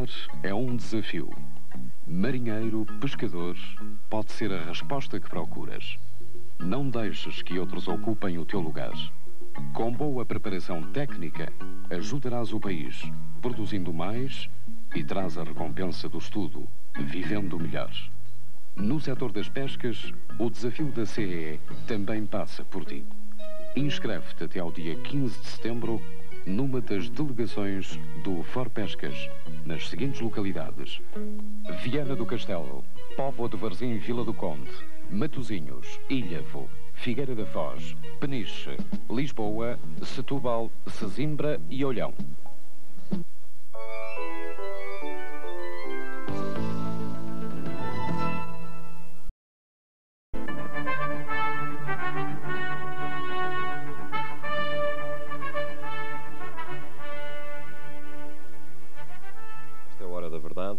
Navegar é um desafio. Marinheiro, pescador, pode ser a resposta que procuras. Não deixes que outros ocupem o teu lugar. Com boa preparação técnica, ajudarás o país, produzindo mais e traz a recompensa do estudo, vivendo melhor. No setor das pescas, o desafio da CEE também passa por ti. Inscreve-te até ao dia 15 de setembro numa das delegações do Forpescas, nas seguintes localidades: Viana do Castelo, Póvoa de Varzim, Vila do Conde, Matosinhos, Ilhavo, Figueira da Foz, Peniche, Lisboa, Setúbal, Sesimbra e Olhão.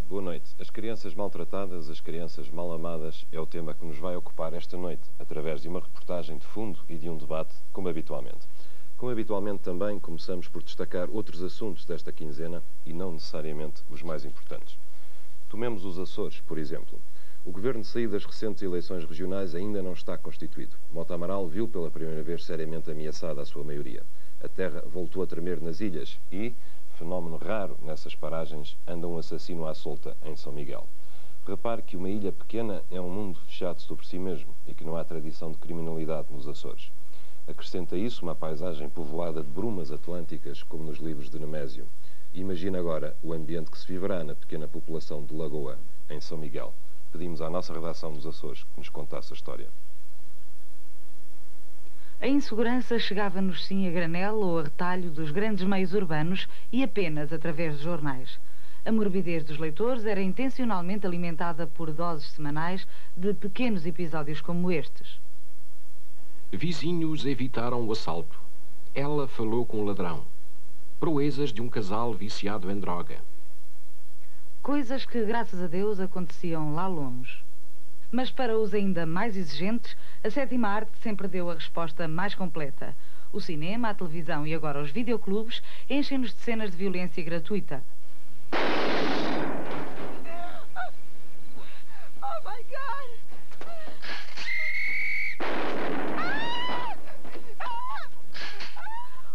Boa noite. As crianças maltratadas, as crianças mal amadas é o tema que nos vai ocupar esta noite, através de uma reportagem de fundo e de um debate, como habitualmente. Como habitualmente também começamos por destacar outros assuntos desta quinzena e não necessariamente os mais importantes. Tomemos os Açores, por exemplo. O governo de saída das recentes eleições regionais ainda não está constituído. Mota Amaral viu pela primeira vez seriamente ameaçada a sua maioria. A terra voltou a tremer nas ilhas e, fenómeno raro nessas paragens, anda um assassino à solta em São Miguel. Repare que uma ilha pequena é um mundo fechado sobre si mesmo e que não há tradição de criminalidade nos Açores. Acrescenta isso uma paisagem povoada de brumas atlânticas, como nos livros de Nemésio. Imagina agora o ambiente que se viverá na pequena população de Lagoa, em São Miguel. Pedimos à nossa redação dos Açores que nos contasse a história. A insegurança chegava-nos sim a granel ou a retalho dos grandes meios urbanos e apenas através dos jornais. A morbidez dos leitores era intencionalmente alimentada por doses semanais de pequenos episódios como estes. Vizinhos evitaram o assalto. Ela falou com o ladrão. Proezas de um casal viciado em droga. Coisas que, graças a Deus, aconteciam lá longe. Mas para os ainda mais exigentes, a sétima arte sempre deu a resposta mais completa. O cinema, a televisão e agora os videoclubes enchem-nos de cenas de violência gratuita. Oh my God!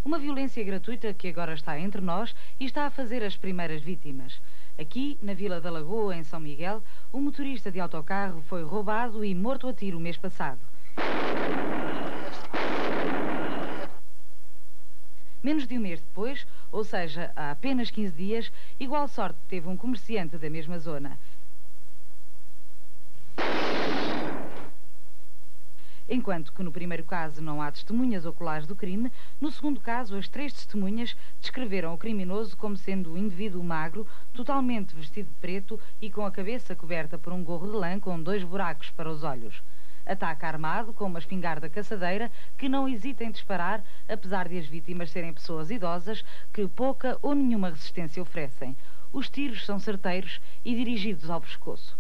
Uma violência gratuita que agora está entre nós e está a fazer as primeiras vítimas. Aqui, na Vila da Lagoa, em São Miguel, um motorista de autocarro foi roubado e morto a tiro o mês passado. Menos de um mês depois, ou seja, há apenas 15 dias, igual sorte teve um comerciante da mesma zona. Enquanto que no primeiro caso não há testemunhas oculares do crime, no segundo caso as 3 testemunhas descreveram o criminoso como sendo um indivíduo magro, totalmente vestido de preto e com a cabeça coberta por um gorro de lã com 2 buracos para os olhos. Ataca armado com uma espingarda caçadeira que não hesita em disparar, apesar de as vítimas serem pessoas idosas que pouca ou nenhuma resistência oferecem. Os tiros são certeiros e dirigidos ao pescoço.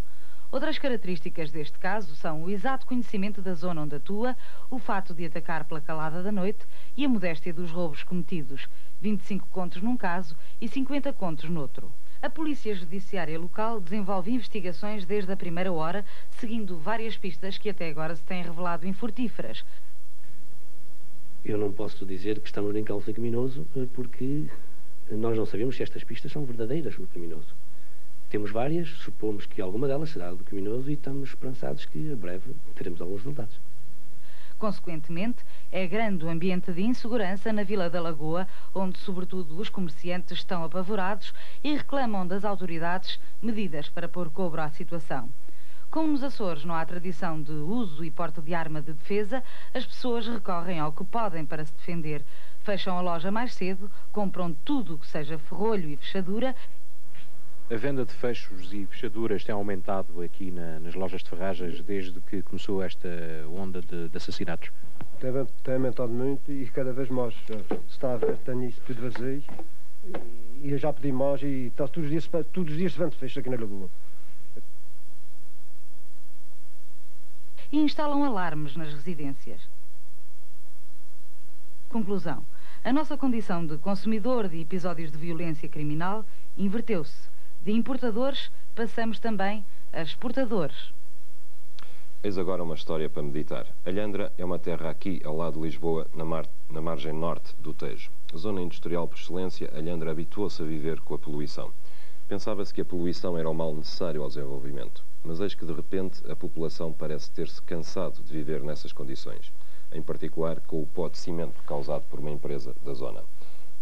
Outras características deste caso são o exato conhecimento da zona onde atua, o fato de atacar pela calada da noite e a modéstia dos roubos cometidos. 25 contos num caso e 50 contos noutro. A Polícia Judiciária local desenvolve investigações desde a primeira hora, seguindo várias pistas que até agora se têm revelado infrutíferas. Eu não posso dizer que estamos em causa criminoso porque nós não sabemos se estas pistas são verdadeiras do criminoso. Temos várias, supomos que alguma delas será do criminoso e estamos esperançados que a breve teremos alguns resultados. Consequentemente, é grande o ambiente de insegurança na Vila da Lagoa, onde sobretudo os comerciantes estão apavorados e reclamam das autoridades medidas para pôr cobro à situação. Como nos Açores não há tradição de uso e porte de arma de defesa, as pessoas recorrem ao que podem para se defender. Fecham a loja mais cedo, compram tudo o que seja ferrolho e fechadura. A venda de fechos e fechaduras tem aumentado aqui nas lojas de ferragens desde que começou esta onda de assassinatos? Tem aumentado muito e cada vez mais. Está a ver, tenho isso tudo vazio e eu já pedi mais e está todos os dias se vende fecho aqui na Lagoa. E instalam alarmes nas residências. Conclusão. A nossa condição de consumidor de episódios de violência criminal inverteu-se. De importadores, passamos também a exportadores. Eis agora uma história para meditar. Alhandra é uma terra aqui, ao lado de Lisboa, na margem norte do Tejo. Zona industrial por excelência, Alhandra habituou-se a viver com a poluição. Pensava-se que a poluição era o mal necessário ao desenvolvimento, mas eis que, de repente, a população parece ter-se cansado de viver nessas condições, em particular com o pó de cimento causado por uma empresa da zona.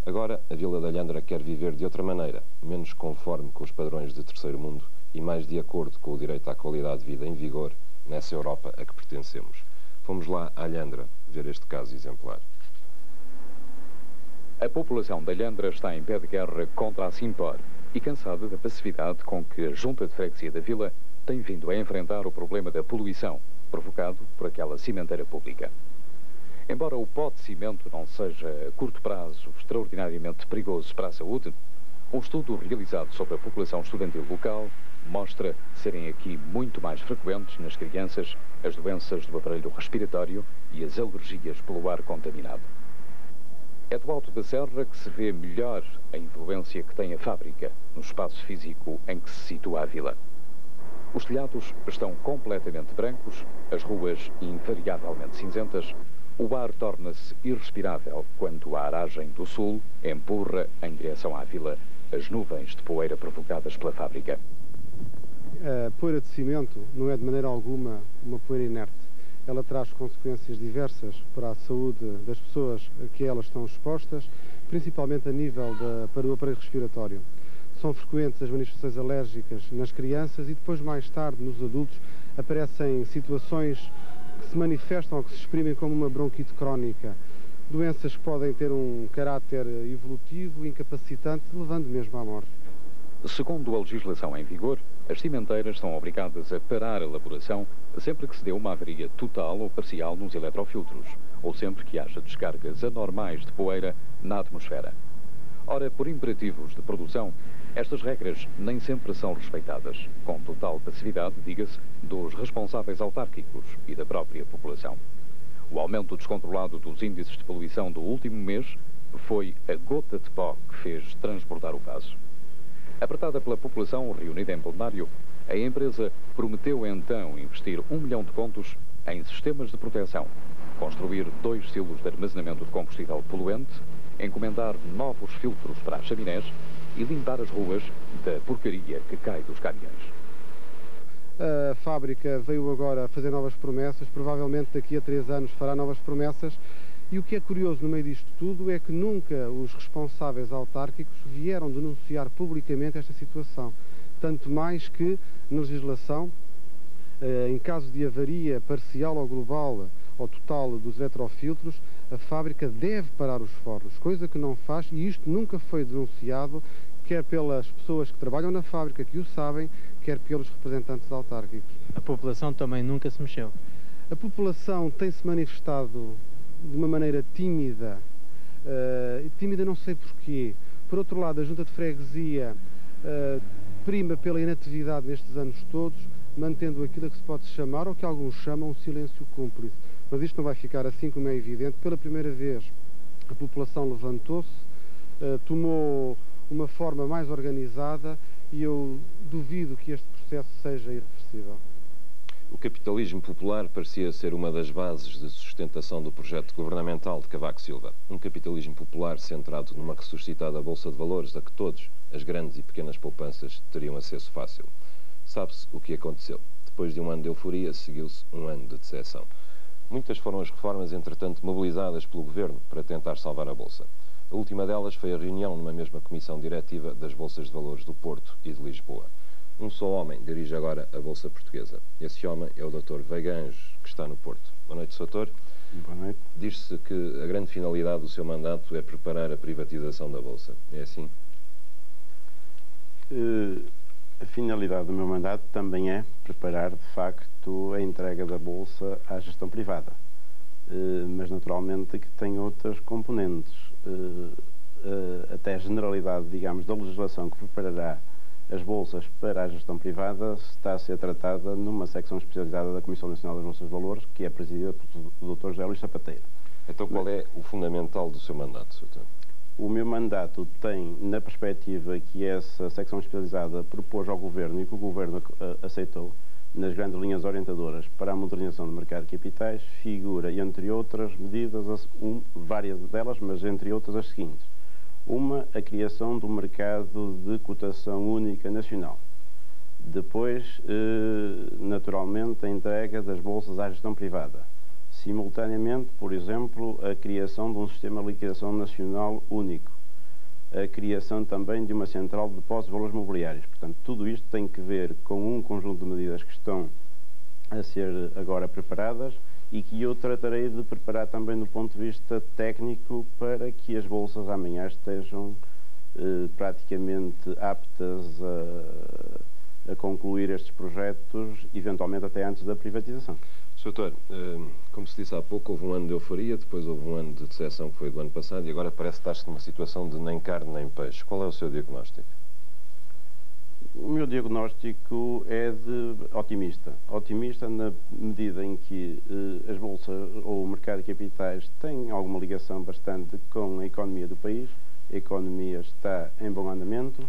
Agora, a Vila de Alhandra quer viver de outra maneira, menos conforme com os padrões de terceiro mundo e mais de acordo com o direito à qualidade de vida em vigor nessa Europa a que pertencemos. Fomos lá a Alhandra ver este caso exemplar. A população de Alhandra está em pé de guerra contra a Simpor e cansada da passividade com que a Junta de Freguesia da Vila tem vindo a enfrentar o problema da poluição provocado por aquela cimenteira pública. Embora o pó de cimento não seja a curto prazo extraordinariamente perigoso para a saúde, um estudo realizado sobre a população estudantil local mostra serem aqui muito mais frequentes nas crianças as doenças do aparelho respiratório e as alergias pelo ar contaminado. É do alto da serra que se vê melhor a influência que tem a fábrica no espaço físico em que se situa a vila. Os telhados estão completamente brancos, as ruas invariavelmente cinzentas, o ar torna-se irrespirável quando a aragem do sul empurra em direção à vila as nuvens de poeira provocadas pela fábrica. A poeira de cimento não é de maneira alguma uma poeira inerte. Ela traz consequências diversas para a saúde das pessoas a que elas estão expostas, principalmente a nível do aparelho respiratório. São frequentes as manifestações alérgicas nas crianças e depois, mais tarde, nos adultos, aparecem situações que se manifestam ou que se exprimem como uma bronquite crónica. Doenças que podem ter um caráter evolutivo, incapacitante, levando mesmo à morte. Segundo a legislação em vigor, as cimenteiras são obrigadas a parar a elaboração sempre que se dê uma avaria total ou parcial nos eletrofiltros, ou sempre que haja descargas anormais de poeira na atmosfera. Ora, por imperativos de produção, estas regras nem sempre são respeitadas, com total passividade, diga-se, dos responsáveis autárquicos e da própria população. O aumento descontrolado dos índices de poluição do último mês foi a gota de pó que fez transbordar o vaso. Apertada pela população reunida em plenário, a empresa prometeu então investir 1 milhão de contos em sistemas de proteção, construir 2 silos de armazenamento de combustível poluente, encomendar novos filtros para as chaminés e limpar as ruas da porcaria que cai dos caminhões. A fábrica veio agora fazer novas promessas, provavelmente daqui a 3 anos fará novas promessas. E o que é curioso no meio disto tudo é que nunca os responsáveis autárquicos vieram denunciar publicamente esta situação. Tanto mais que, na legislação, em caso de avaria parcial ou global ou total dos eletrofiltros, a fábrica deve parar os fornos, coisa que não faz, e isto nunca foi denunciado, quer pelas pessoas que trabalham na fábrica, que o sabem, quer pelos representantes autárquicos. A população também nunca se mexeu? A população tem-se manifestado de uma maneira tímida, tímida não sei porquê. Por outro lado, a Junta de Freguesia prima pela inatividade nestes anos todos, mantendo aquilo a que se pode chamar, ou que alguns chamam, um silêncio cúmplice. Mas isto não vai ficar assim, como é evidente. Pela primeira vez, a população levantou-se, tomou uma forma mais organizada e eu duvido que este processo seja irreversível. O capitalismo popular parecia ser uma das bases de sustentação do projeto governamental de Cavaco Silva. Um capitalismo popular centrado numa ressuscitada Bolsa de Valores a que todos, as grandes e pequenas poupanças, teriam acesso fácil. Sabe-se o que aconteceu. Depois de um ano de euforia, seguiu-se um ano de decepção. Muitas foram as reformas, entretanto, mobilizadas pelo Governo para tentar salvar a Bolsa. A última delas foi a reunião numa mesma comissão diretiva das Bolsas de Valores do Porto e de Lisboa. Um só homem dirige agora a Bolsa Portuguesa. Esse homem é o Dr. Veiga Anjos, que está no Porto. Boa noite, Dr. Boa noite. Diz-se que a grande finalidade do seu mandato é preparar a privatização da Bolsa. É assim? A finalidade do meu mandato também é preparar, de facto, a entrega da Bolsa à gestão privada. Mas, naturalmente, que tem outras componentes. Até a generalidade, digamos, da legislação que preparará as bolsas para a gestão privada está a ser tratada numa secção especializada da Comissão Nacional das Bolsas de Valores, que é presidida pelo Dr. José Luís Sapateiro. Então qual é o fundamental do seu mandato, Sr. o meu mandato tem, na perspectiva que essa secção especializada propôs ao Governo e que o Governo aceitou, nas grandes linhas orientadoras para a modernização do mercado de capitais, figura, entre outras medidas, várias delas, mas entre outras as seguintes. Uma, a criação do mercado de cotação única nacional. Depois, naturalmente, a entrega das bolsas à gestão privada. Simultaneamente, por exemplo, a criação de um sistema de liquidação nacional único. A criação também de uma central de depósito de valores mobiliários. Portanto, tudo isto tem que ver com um conjunto de medidas que estão a ser agora preparadas e que eu tratarei de preparar também do ponto de vista técnico para que as bolsas amanhã estejam praticamente aptas a concluir estes projetos, eventualmente até antes da privatização. Sr. Doutor, como se disse há pouco, houve um ano de euforia, depois houve um ano de decepção que foi do ano passado e agora parece estar-se numa situação de nem carne nem peixe. Qual é o seu diagnóstico? O meu diagnóstico é de otimista. Otimista na medida em que as bolsas ou o mercado de capitais têm alguma ligação bastante com a economia do país. A economia está em bom andamento.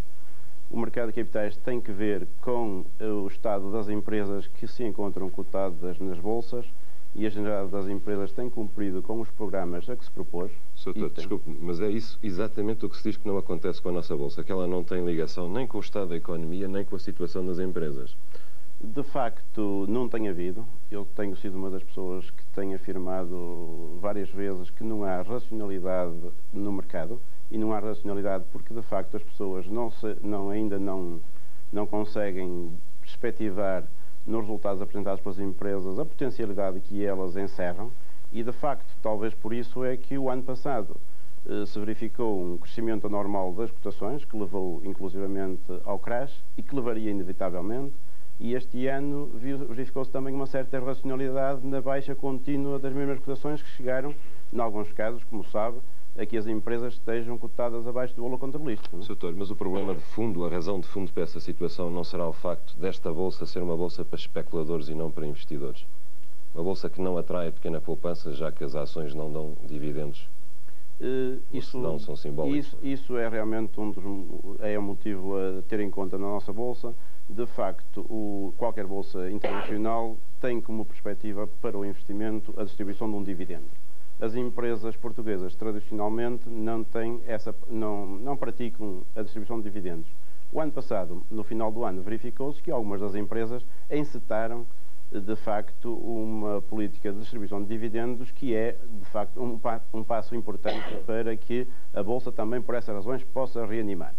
O mercado de capitais tem que ver com o estado das empresas que se encontram cotadas nas bolsas e a generalidade das empresas tem cumprido com os programas a que se propôs. Sr. Doutor, desculpe, mas é isso exatamente o que se diz que não acontece com a nossa bolsa, que ela não tem ligação nem com o estado da economia, nem com a situação das empresas. De facto, não tem havido. Eu tenho sido uma das pessoas que tem afirmado várias vezes que não há racionalidade no mercado. E não há racionalidade porque, de facto, as pessoas ainda não conseguem perspectivar nos resultados apresentados pelas empresas a potencialidade que elas encerram e, de facto, talvez por isso é que o ano passado se verificou um crescimento anormal das cotações, que levou inclusivamente ao crash e que levaria inevitavelmente, e este ano verificou-se também uma certa irracionalidade na baixa contínua das mesmas cotações que chegaram, em alguns casos, como sabe, a que as empresas estejam cotadas abaixo do valor contabilístico. Sr. Doutor, mas o problema de fundo, a razão de fundo para essa situação não será o facto desta bolsa ser uma bolsa para especuladores e não para investidores? Uma bolsa que não atrai a pequena poupança, já que as ações não dão dividendos? Isso não são simbólicos? Isso é realmente um motivo a ter em conta na nossa bolsa. De facto, qualquer bolsa internacional tem como perspectiva para o investimento a distribuição de um dividendo. As empresas portuguesas, tradicionalmente, não praticam a distribuição de dividendos. O ano passado, no final do ano, verificou-se que algumas das empresas encetaram, de facto, uma política de distribuição de dividendos que é, de facto, um passo importante para que a Bolsa também, por essas razões, possa reanimar.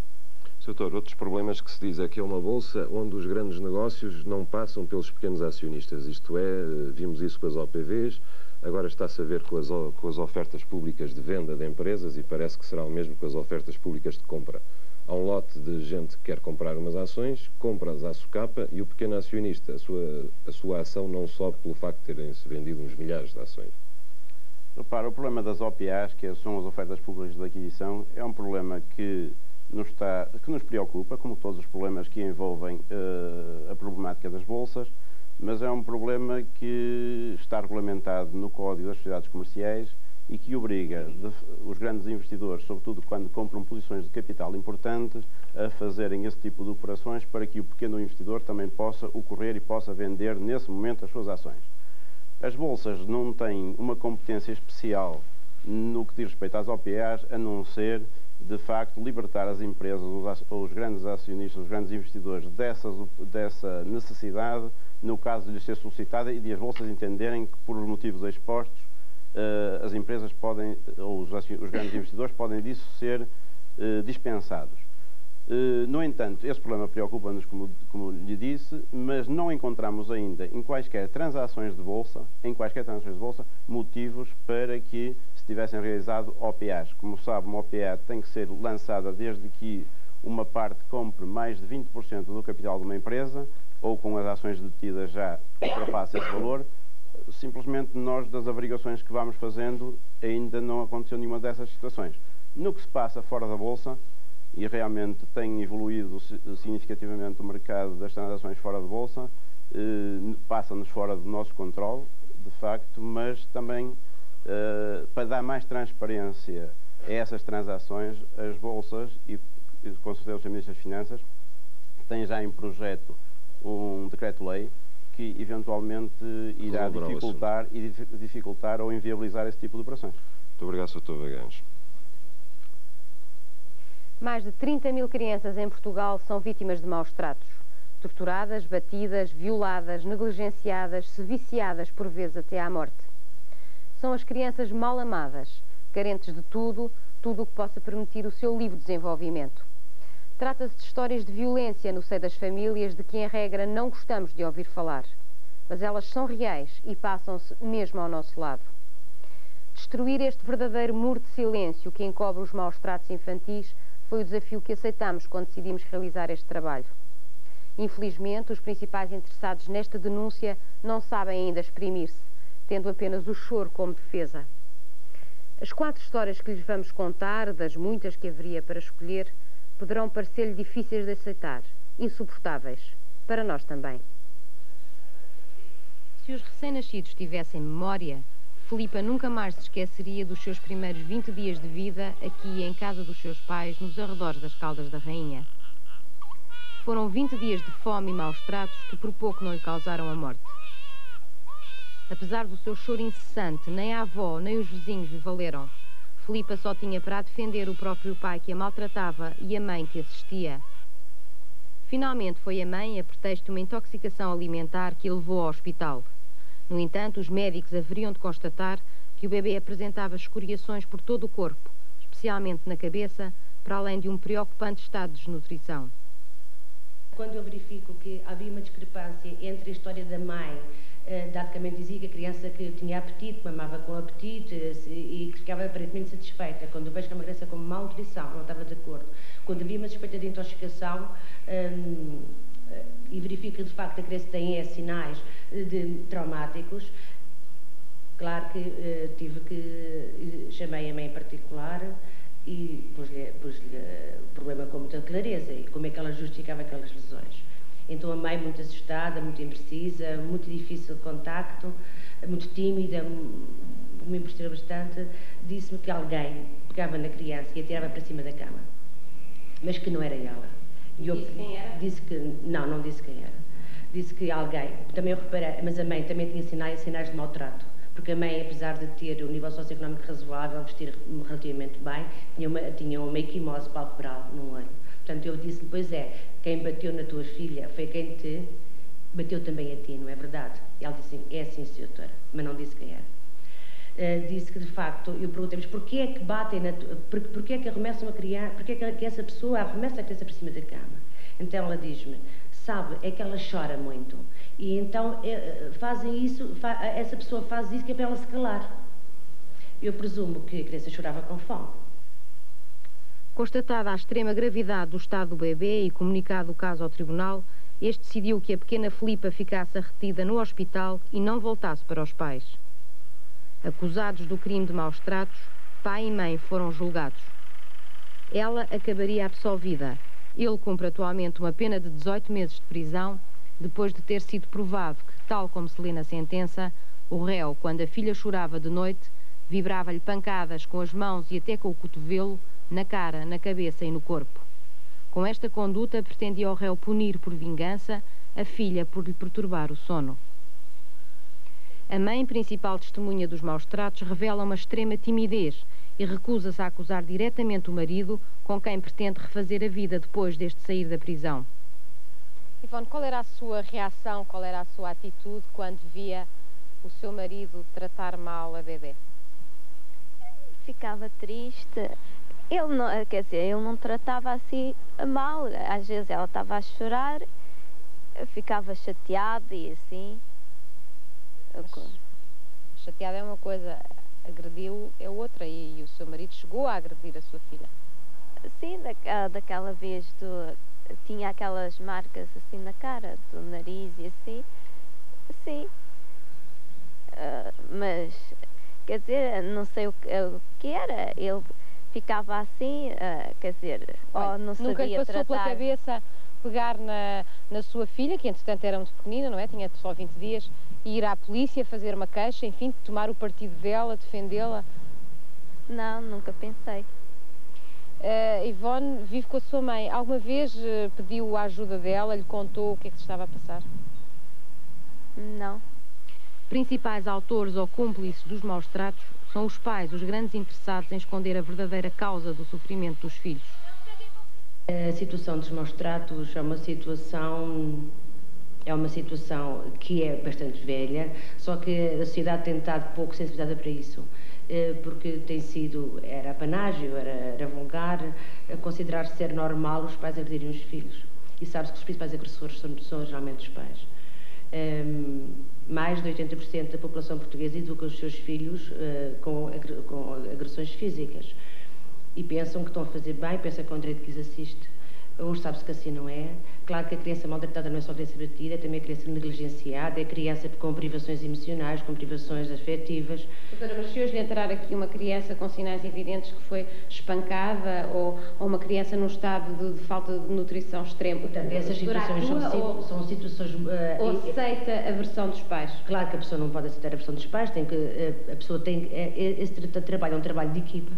Sr. Doutor, outros problemas que se diz é que é uma bolsa onde os grandes negócios não passam pelos pequenos acionistas. Isto é, vimos isso com as OPVs, agora está-se a ver com as ofertas públicas de venda de empresas e parece que será o mesmo com as ofertas públicas de compra. Há um lote de gente que quer comprar umas ações, compra-as à socapa e o pequeno acionista, a sua ação não sobe pelo facto de terem-se vendido uns milhares de ações. Repara, o problema das OPAs, que são as ofertas públicas de aquisição, é um problema que nos preocupa, como todos os problemas que envolvem a problemática das bolsas, mas é um problema que está regulamentado no Código das Sociedades Comerciais e que obriga os grandes investidores, sobretudo quando compram posições de capital importantes, a fazerem esse tipo de operações para que o pequeno investidor também possa ocorrer e possa vender nesse momento as suas ações. As bolsas não têm uma competência especial no que diz respeito às OPAs, a não ser, de facto, libertar as empresas, os grandes acionistas, os grandes investidores dessa necessidade, no caso de lhes ser solicitada e de as bolsas entenderem que, por motivos expostos, as empresas podem, ou os grandes investidores podem disso ser dispensados. No entanto, esse problema preocupa-nos, como lhe disse, mas não encontramos ainda em quaisquer transações de bolsa, motivos para que se tivessem realizado OPAs. Como sabe, uma OPA tem que ser lançada desde que uma parte compre mais de 20% do capital de uma empresa, ou com as ações detidas já ultrapassa esse valor. Simplesmente nós, das averiguações que vamos fazendo, ainda não aconteceu nenhuma dessas situações. No que se passa fora da Bolsa, e realmente tem evoluído significativamente o mercado das transações fora da Bolsa, passa-nos fora do nosso controle, de facto, mas também para dar mais transparência a essas transações, as bolsas e com certeza os Ministros das Finanças têm já em projeto um decreto-lei que eventualmente irá dificultar ou inviabilizar esse tipo de operações. Muito obrigado, Sr. Vaganos. Mais de 30 mil crianças em Portugal são vítimas de maus tratos. Torturadas, batidas, violadas, negligenciadas, seviciadas por vezes até à morte. São as crianças mal amadas, carentes de tudo o que possa permitir o seu livre desenvolvimento. Trata-se de histórias de violência no seio das famílias de que, em regra, não gostamos de ouvir falar. Mas elas são reais e passam-se mesmo ao nosso lado. Destruir este verdadeiro muro de silêncio que encobre os maus tratos infantis foi o desafio que aceitamos quando decidimos realizar este trabalho. Infelizmente, os principais interessados nesta denúncia não sabem ainda exprimir-se, tendo apenas o choro como defesa. As 4 histórias que lhes vamos contar, das muitas que haveria para escolher, poderão parecer-lhe difíceis de aceitar, insuportáveis, para nós também. Se os recém-nascidos tivessem memória, Filipa nunca mais se esqueceria dos seus primeiros 20 dias de vida aqui em casa dos seus pais, nos arredores das Caldas da Rainha. Foram 20 dias de fome e maus tratos que por pouco não lhe causaram a morte. Apesar do seu choro incessante, nem a avó nem os vizinhos lhe valeram. Filipa só tinha para defender o próprio pai que a maltratava e a mãe que assistia. Finalmente foi a mãe, a pretexto de uma intoxicação alimentar, que a levou ao hospital. No entanto, os médicos haveriam de constatar que o bebê apresentava escoriações por todo o corpo, especialmente na cabeça, para além de um preocupante estado de desnutrição. Quando eu verifico que havia uma discrepância entre a história da mãe, dado que a mãe dizia que a criança que tinha apetite, mamava com apetite e que ficava aparentemente satisfeita, quando eu vejo que é uma criança com malnutrição, não estava de acordo. Quando havia uma suspeita de intoxicação, e verifica de facto que a criança tem sinais traumáticos, claro que chamei a mãe em particular e pus-lhe o problema com muita clareza e como é que ela justificava aquelas lesões. Então a mãe, muito assustada, muito imprecisa, muito difícil de contacto, muito tímida, me impressionou bastante, disse-me que alguém pegava na criança e atirava para cima da cama, mas que não era ela. Disse quem era? Disse que, não disse quem era. Disse que alguém, também eu reparei, mas a mãe também tinha sinais de maltrato, porque a mãe, apesar de ter um nível socioeconómico razoável, vestir relativamente bem, tinha uma equimose palpebral no olho. Portanto, eu disse-lhe, pois quem bateu na tua filha foi quem te bateu também a ti, não é verdade? E ela disse, é assim, senhora doutora, mas não disse quem era. Disse que, de facto, eu perguntei, mas porquê é que batem porquê é que arremessam a criança, porquê é que essa pessoa arremessa a criança para cima da cama? Então ela diz-me, sabe, é que ela chora muito. E então fazem isso, essa pessoa faz isso que é para ela se calar. Eu presumo que a criança chorava com fome. Constatada a extrema gravidade do estado do bebê e comunicado o caso ao tribunal, este decidiu que a pequena Filipa ficasse retida no hospital e não voltasse para os pais. Acusados do crime de maus tratos, pai e mãe foram julgados. Ela acabaria absolvida. Ele cumpre atualmente uma pena de 18 meses de prisão, depois de ter sido provado que, tal como se lê na sentença, o réu, quando a filha chorava de noite, vibrava-lhe pancadas com as mãos e até com o cotovelo, na cara, na cabeça e no corpo. Com esta conduta, pretendia o réu punir por vingança a filha por lhe perturbar o sono. A mãe, principal testemunha dos maus tratos, revela uma extrema timidez e recusa-se a acusar diretamente o marido, com quem pretende refazer a vida depois deste sair da prisão. Ivone, qual era a sua reação, qual era a sua atitude quando via o seu marido tratar mal a bebê? Ficava triste. Ele não, quer dizer, ele não tratava assim mal. Às vezes ela estava a chorar, eu ficava chateada e assim. Chateada é uma coisa, agrediu é outra, e o seu marido chegou a agredir a sua filha? Sim, daquela vez tinha aquelas marcas assim na cara, do nariz e assim, sim. Mas, quer dizer, não sei o que era, ele ficava assim, quer dizer, ou não sabia nunca lhe passou tratar. Pela cabeça pegar na sua filha, que entretanto era muito pequenina, não é? Tinha só 20 dias, e ir à polícia fazer uma queixa, enfim, tomar o partido dela, defendê-la? Não, nunca pensei. Ivone vive com a sua mãe. Alguma vez pediu a ajuda dela, lhe contou o que é que se estava a passar? Não. Principais autores ou cúmplices dos maus tratos são os pais, os grandes interessados em esconder a verdadeira causa do sofrimento dos filhos. A situação dos maus tratos é uma situação que é bastante velha, só que a sociedade tem estado pouco sensibilizada para isso, porque era panágio, era vulgar, considerar ser normal os pais agredirem os filhos. E sabe-se que os principais agressores são geralmente os pais. Mais de 80% da população portuguesa educa os seus filhos com agressões físicas. E pensam que estão a fazer bem, pensam que é um direito que lhes assiste. Hoje sabe-se que assim não é. Claro que a criança maltratada não é só a criança batida, é também a criança negligenciada, é a criança com privações emocionais, com privações afetivas. Doutora, mas se hoje lhe entrar aqui uma criança com sinais evidentes que foi espancada ou uma criança num estado de falta de nutrição extremo, portanto, essas situações são situações... ou aceita a versão dos pais? Claro que a pessoa não pode aceitar a versão dos pais, esse trabalho é um trabalho de equipa,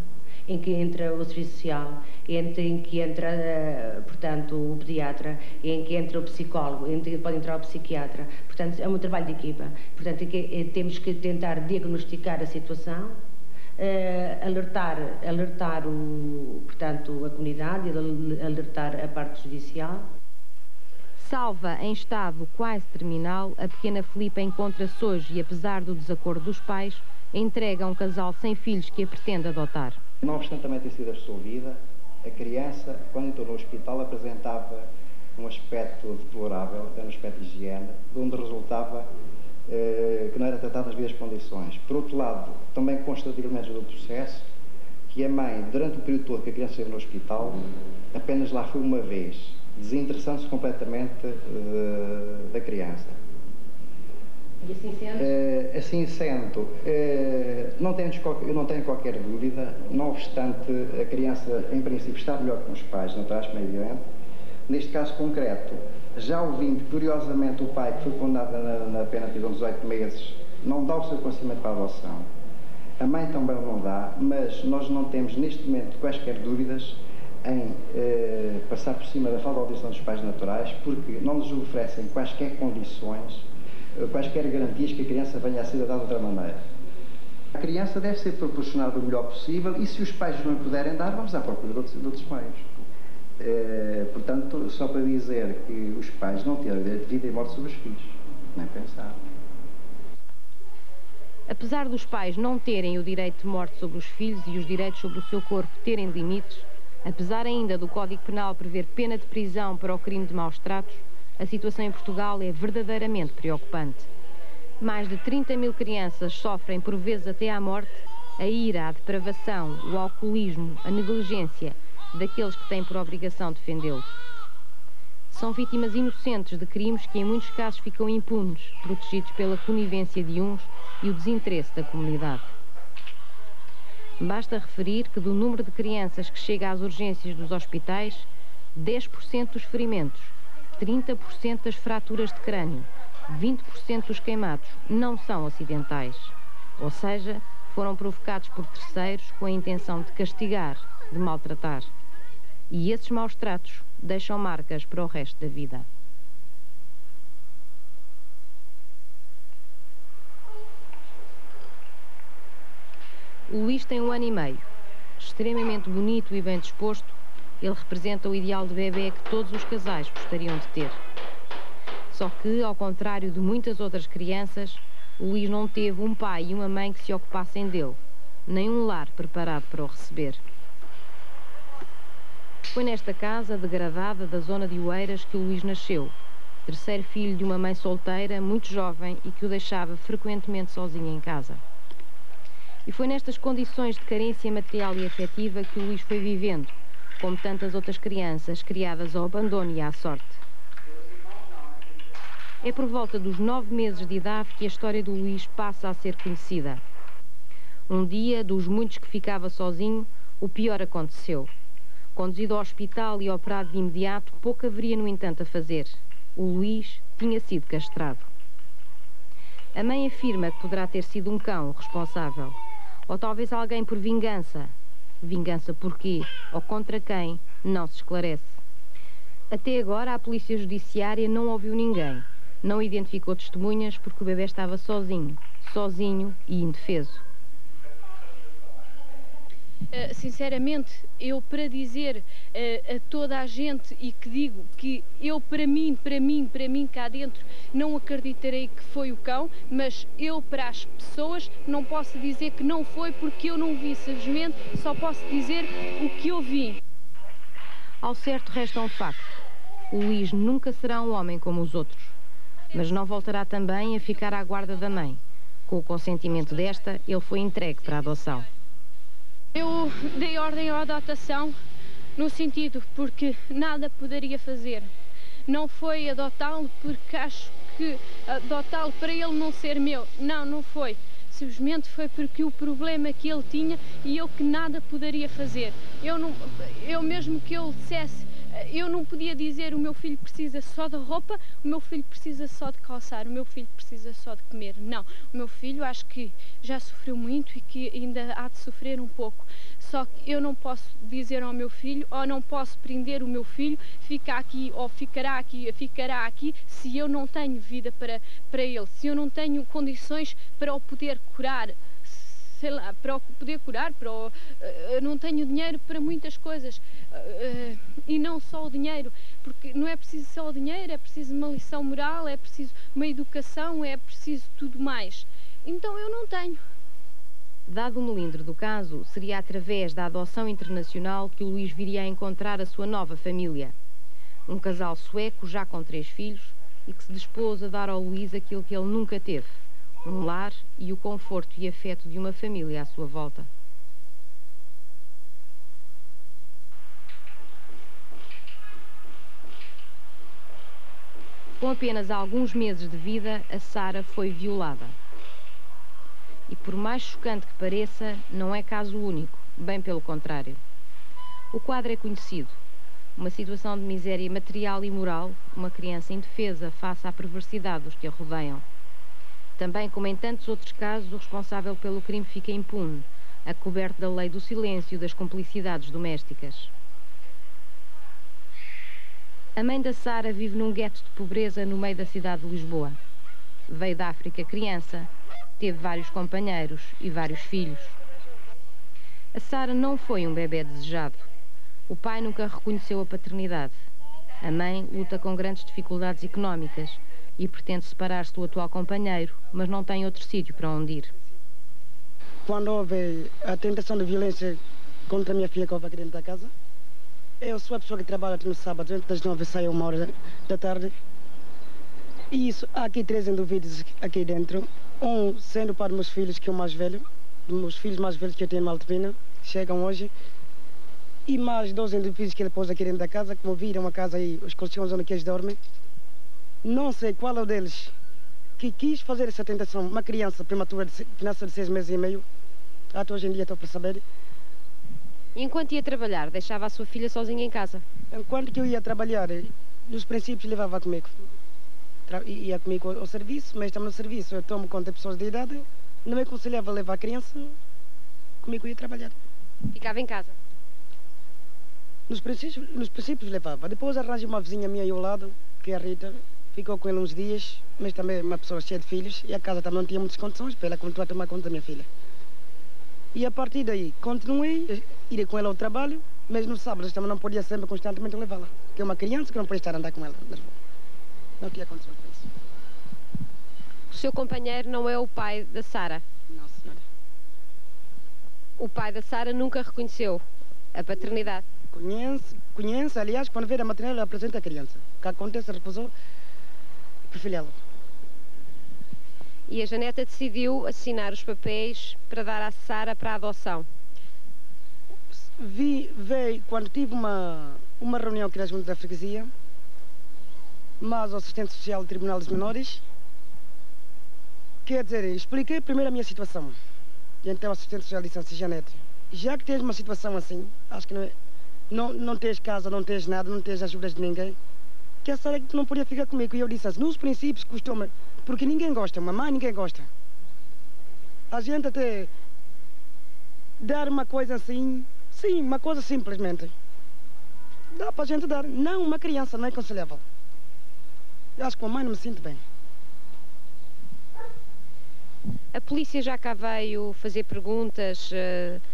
em que entra o serviço social, em que entra, portanto, o pediatra, em que entra o psicólogo, em que pode entrar o psiquiatra. Portanto, é um trabalho de equipa. Portanto, temos que tentar diagnosticar a situação, alertar portanto, a comunidade, alertar a parte judicial. Salva em estado quase terminal, a pequena Filipa encontra-se hoje e, apesar do desacordo dos pais, entrega a um casal sem filhos que a pretende adotar. Não obstante também ter sido absolvida, a criança, quando entrou no hospital, apresentava um aspecto deplorável, até no aspecto de higiene, de onde resultava que não era tratada nas devidas condições. Por outro lado, também consta de elementos do processo que a mãe, durante o período todo que a criança esteve no hospital, apenas lá foi uma vez, desinteressando-se completamente da criança. E assim sendo? Assim sendo, eu não tenho qualquer dúvida, não obstante a criança, em princípio, está melhor que os pais, não traz, como é evidente. Neste caso concreto, já ouvindo, curiosamente, o pai, que foi condenado na pena de prisão de 18 meses, não dá o seu consentimento para a adoção. A mãe também não dá, mas nós não temos, neste momento, quaisquer dúvidas em passar por cima da falta de audição dos pais naturais, porque não nos oferecem quaisquer condições, quaisquer garantias que a criança venha a ser dada de outra maneira. A criança deve ser proporcionada o melhor possível e se os pais não puderem dar, vamos à procura de outros meios. Portanto, só para dizer que os pais não têm o direito de vida e morte sobre os filhos, nem pensar. Apesar dos pais não terem o direito de morte sobre os filhos e os direitos sobre o seu corpo terem limites, apesar ainda do Código Penal prever pena de prisão para o crime de maus tratos, a situação em Portugal é verdadeiramente preocupante. Mais de 30 mil crianças sofrem, por vezes até à morte, a ira, a depravação, o alcoolismo, a negligência daqueles que têm por obrigação defendê-los. São vítimas inocentes de crimes que em muitos casos ficam impunes, protegidos pela conivência de uns e o desinteresse da comunidade. Basta referir que do número de crianças que chega às urgências dos hospitais, 10% dos ferimentos, 30% das fraturas de crânio, 20% dos queimados não são acidentais, ou seja, foram provocados por terceiros com a intenção de castigar, de maltratar. E esses maus tratos deixam marcas para o resto da vida. O Luís tem 1 ano e meio. Extremamente bonito e bem disposto, ele representa o ideal de bebê que todos os casais gostariam de ter. Só que, ao contrário de muitas outras crianças, o Luís não teve um pai e uma mãe que se ocupassem dele, nem um lar preparado para o receber. Foi nesta casa degradada da zona de Oeiras que o Luís nasceu, terceiro filho de uma mãe solteira, muito jovem e que o deixava frequentemente sozinho em casa. E foi nestas condições de carência material e afetiva que o Luís foi vivendo, como tantas outras crianças criadas ao abandono e à sorte. É por volta dos 9 meses de idade que a história do Luís passa a ser conhecida. Um dia, dos muitos que ficava sozinho, o pior aconteceu. Conduzido ao hospital e operado de imediato, pouco haveria, no entanto, a fazer. O Luís tinha sido castrado. A mãe afirma que poderá ter sido um cão o responsável. Ou talvez alguém por vingança. Vingança por quê? Ou contra quem? Não se esclarece. Até agora, a Polícia Judiciária não ouviu ninguém. Não identificou testemunhas porque o bebê estava sozinho. Sozinho e indefeso. Sinceramente, eu para dizer a toda a gente e que digo que eu para mim cá dentro não acreditarei que foi o cão, mas eu para as pessoas não posso dizer que não foi porque eu não vi, simplesmente só posso dizer o que eu vi. Ao certo resta um facto. O Luís nunca será um homem como os outros, mas não voltará também a ficar à guarda da mãe. Com o consentimento desta, ele foi entregue para a adoção. Eu dei ordem à adotação no sentido porque nada poderia fazer. Não foi adotá-lo porque acho que adotá-lo para ele não ser meu. Não, não foi. Simplesmente foi porque o problema que ele tinha e eu que nada poderia fazer. Eu mesmo que eu dissesse, eu não podia dizer o meu filho precisa só de roupa, o meu filho precisa só de calçar, o meu filho precisa só de comer. Não, o meu filho acho que já sofreu muito e que ainda há de sofrer um pouco. Só que eu não posso dizer ao meu filho, ou não posso prender o meu filho, fica aqui ou ficará aqui, se eu não tenho vida para ele, se eu não tenho condições para o poder curar. Sei lá, para o poder curar, não tenho dinheiro para muitas coisas, e não só o dinheiro, porque não é preciso só o dinheiro, é preciso uma lição moral, é preciso uma educação, é preciso tudo mais. Então eu não tenho. Dado o melindre do caso, seria através da adoção internacional que o Luís viria a encontrar a sua nova família. Um casal sueco já com 3 filhos e que se dispôs a dar ao Luís aquilo que ele nunca teve. Um lar e o conforto e afeto de uma família à sua volta. Com apenas alguns meses de vida, a Sara foi violada. E por mais chocante que pareça, não é caso único, bem pelo contrário. O quadro é conhecido. Uma situação de miséria material e moral, uma criança indefesa face à perversidade dos que a rodeiam. Também, como em tantos outros casos, o responsável pelo crime fica impune, acoberto da lei do silêncio e das cumplicidades domésticas. A mãe da Sara vive num gueto de pobreza no meio da cidade de Lisboa. Veio da África criança, teve vários companheiros e vários filhos. A Sara não foi um bebê desejado. O pai nunca reconheceu a paternidade. A mãe luta com grandes dificuldades económicas e pretende separar-se do atual companheiro, mas não tem outro sítio para onde ir. Quando houve a tentação de violência contra a minha filha que houve aqui dentro da casa, eu sou a pessoa que trabalha no sábado, entre as 9 e sai 1h da tarde. E isso, há aqui 3 indivíduos aqui dentro, um sendo para os meus filhos, que é o mais velho, dos meus filhos mais velhos que eu tenho em Maltepina, chegam hoje, e mais 2 indivíduos que ele pôs aqui dentro da casa, que viram a casa aí, os colchões onde eles dormem. Não sei qual é o deles que quis fazer essa tentação. Uma criança prematura que nasce de 6 meses e meio. Até hoje em dia estou para saber. Enquanto ia trabalhar, deixava a sua filha sozinha em casa? Enquanto que eu ia trabalhar, nos princípios levava comigo. Ia comigo ao serviço, mas estamos no serviço. Eu tomo conta de pessoas de idade. Não me aconselhava a levar a criança. Comigo ia trabalhar. Ficava em casa? Nos princípios levava. Depois arranjei uma vizinha minha aí ao lado, que é a Rita. Ficou com ele uns dias, mas também uma pessoa cheia de filhos, e a casa também não tinha muitas condições para ela continuar a tomar conta da minha filha. E a partir daí, continuei, irei com ela ao trabalho, mas no sábado também não podia sempre constantemente levá-la, porque é uma criança que não pode estar a andar com ela. Não tinha condições para isso. O seu companheiro não é o pai da Sara? Não, senhora. O pai da Sara nunca reconheceu a paternidade? Conhece, aliás, quando vê a maternidade, ele apresenta a criança. O que acontece, recusou por filhá-lo. E a Janeta decidiu assinar os papéis para dar à Sara para a adoção? Veio quando tive uma reunião aqui na Junta da Freguesia, mas o assistente social do Tribunal dos Menores, quer dizer, expliquei primeiro a minha situação. E então o assistente social disse assim: Janete, já que tens uma situação assim, acho que não tens casa, não tens nada, não tens ajudas de ninguém, que a Sara não podia ficar comigo. E eu disse assim, nos princípios costuma, porque ninguém gosta, mamãe ninguém gosta. A gente até dar uma coisa assim, sim, uma coisa simplesmente. Dá para a gente dar. Não, uma criança não é aconselhável. Eu acho que com a mãe não me sinto bem. A polícia já cá veio fazer perguntas,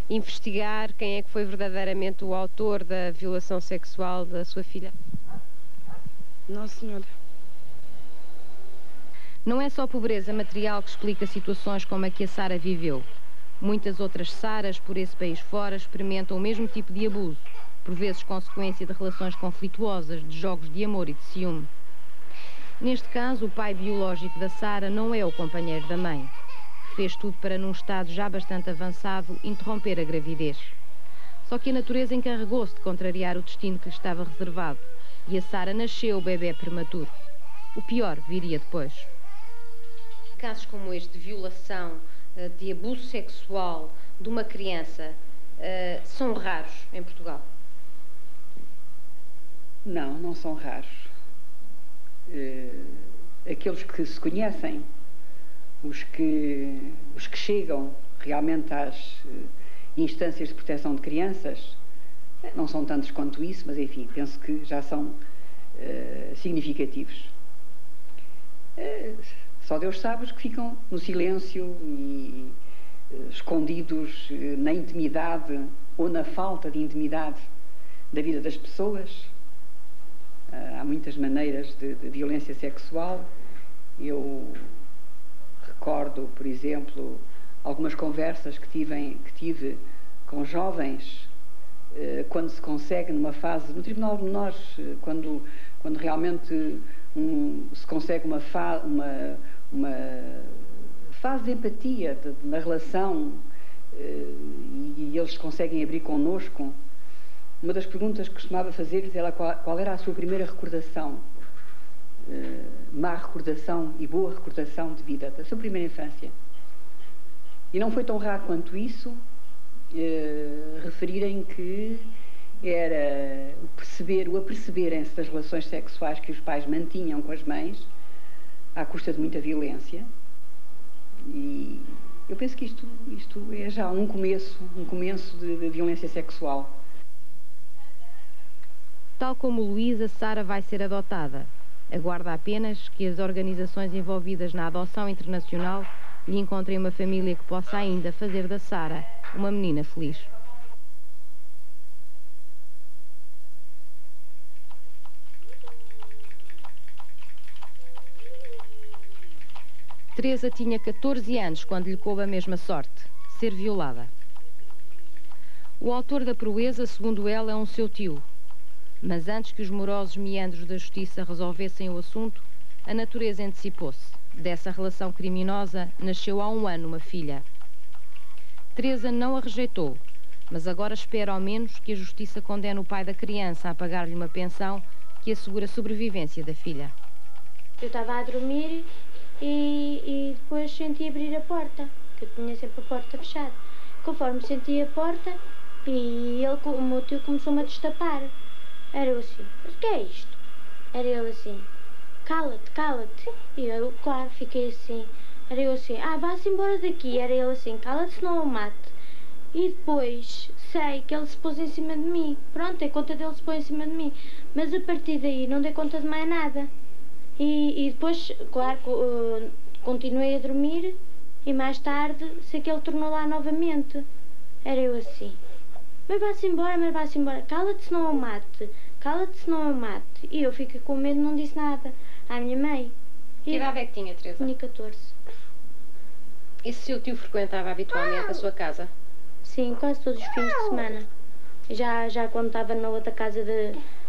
investigar quem é que foi verdadeiramente o autor da violação sexual da sua filha? Não, senhora. Não é só a pobreza material que explica situações como a que a Sara viveu. Muitas outras Saras, por esse país fora, experimentam o mesmo tipo de abuso, por vezes consequência de relações conflituosas, de jogos de amor e de ciúme. Neste caso, o pai biológico da Sara não é o companheiro da mãe. Fez tudo para, num estado já bastante avançado, interromper a gravidez. Só que a natureza encarregou-se de contrariar o destino que lhe estava reservado e a Sara nasceu o bebê prematuro. O pior viria depois. Casos como este de violação, de abuso sexual de uma criança, são raros em Portugal? Não, não são raros. Aqueles que se conhecem, os que chegam realmente às instâncias de proteção de crianças, não são tantos quanto isso, mas enfim, penso que já são significativos. Só Deus sabe os que ficam no silêncio e escondidos na intimidade ou na falta de intimidade da vida das pessoas. Há muitas maneiras de violência sexual. Eu recordo, por exemplo, algumas conversas que tive com jovens quando se consegue numa fase, no Tribunal de Menores, quando realmente se consegue uma fase de empatia na relação e eles conseguem abrir connosco. Uma das perguntas que costumava fazer-lhes era qual era a sua primeira recordação, má recordação e boa recordação de vida, da sua primeira infância. E não foi tão raro quanto isso referirem que era o aperceberem-se das relações sexuais que os pais mantinham com as mães à custa de muita violência. E eu penso que isto é já um começo de violência sexual. Tal como Luísa, Sara vai ser adotada. Aguarda apenas que as organizações envolvidas na adoção internacional lhe encontrem uma família que possa ainda fazer da Sara uma menina feliz. Teresa tinha 14 anos quando lhe coube a mesma sorte, ser violada. O autor da proeza, segundo ela, é um seu tio. Mas antes que os morosos meandros da justiça resolvessem o assunto, a natureza antecipou-se. Dessa relação criminosa nasceu há um ano uma filha. Teresa não a rejeitou, mas agora espera ao menos que a justiça condene o pai da criança a pagar-lhe uma pensão que assegura a sobrevivência da filha. Eu estava a dormir e depois senti abrir a porta, que eu tinha sempre a porta fechada. Conforme senti a porta, e o meu tio começou-me a destapar. Era eu assim, mas o que é isto? Era ele assim, cala-te, cala-te. E eu, claro, fiquei assim. Era eu assim, vá-se embora daqui. Era ele assim, cala-te senão eu mato. E depois sei que ele se pôs em cima de mim. Pronto, a conta dele se pôs em cima de mim. Mas a partir daí não dei conta de mais nada. E depois, claro, continuei a dormir e mais tarde sei que ele tornou lá novamente. Era eu assim. Mas vá-se embora, cala-te senão eu mate, cala-te senão eu mate. E eu fiquei com medo e não disse nada à minha mãe. Que idade é que tinha, Teresa? Tinha 14. Esse seu tio frequentava habitualmente a sua casa? Sim, quase todos os fins de semana. Já quando estava na outra casa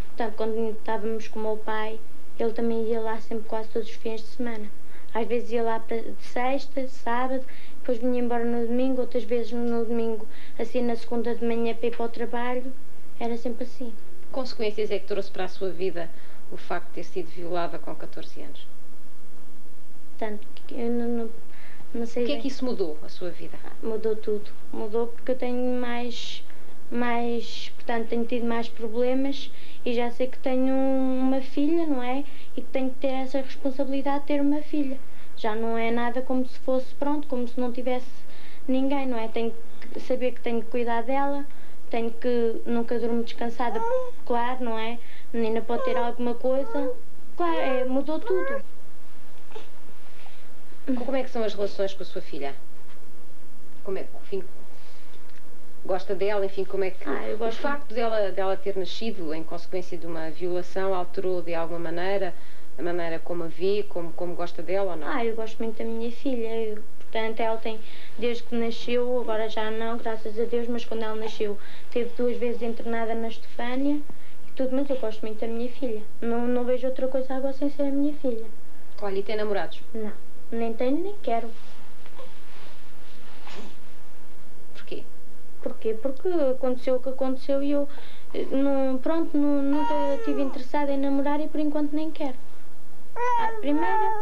portanto, quando estávamos com o meu pai, ele também ia lá sempre quase todos os fins de semana. Às vezes ia lá de sexta, sábado, depois vinha embora no domingo, outras vezes no domingo, assim na segunda de manhã para ir para o trabalho. Era sempre assim. Que consequências é que trouxe para a sua vida o facto de ter sido violada com 14 anos? Tanto que eu não sei. O que é que isso mudou a sua vida? Mudou tudo. Mudou porque eu tenho portanto, tenho tido mais problemas e já sei que tenho uma filha, não é? E que tenho que ter essa responsabilidade de ter uma filha. Já não é nada como se fosse, pronto, como se não tivesse ninguém, não é? Tenho saber que tenho que cuidar dela, tenho que nunca durmo descansada, claro, não é? A menina pode ter alguma coisa, claro, mudou tudo. Como é que são as relações com a sua filha? Como é que, enfim, gosta dela, enfim, como é que... O facto dela ter nascido em consequência de uma violação alterou de alguma maneira a maneira como a vê, como gosta dela ou não? Eu gosto muito da minha filha, portanto ela tem, desde que nasceu, agora já não, graças a Deus, mas quando ela nasceu teve 2 vezes internada na Estefânia e tudo, mas eu gosto muito da minha filha. Não vejo outra coisa agora sem ser a minha filha. Olha, e tem namorados? Não, nem tenho nem quero. Porquê? Porquê? Porque aconteceu o que aconteceu e eu, nunca estive interessada em namorar e por enquanto nem quero. Primeira,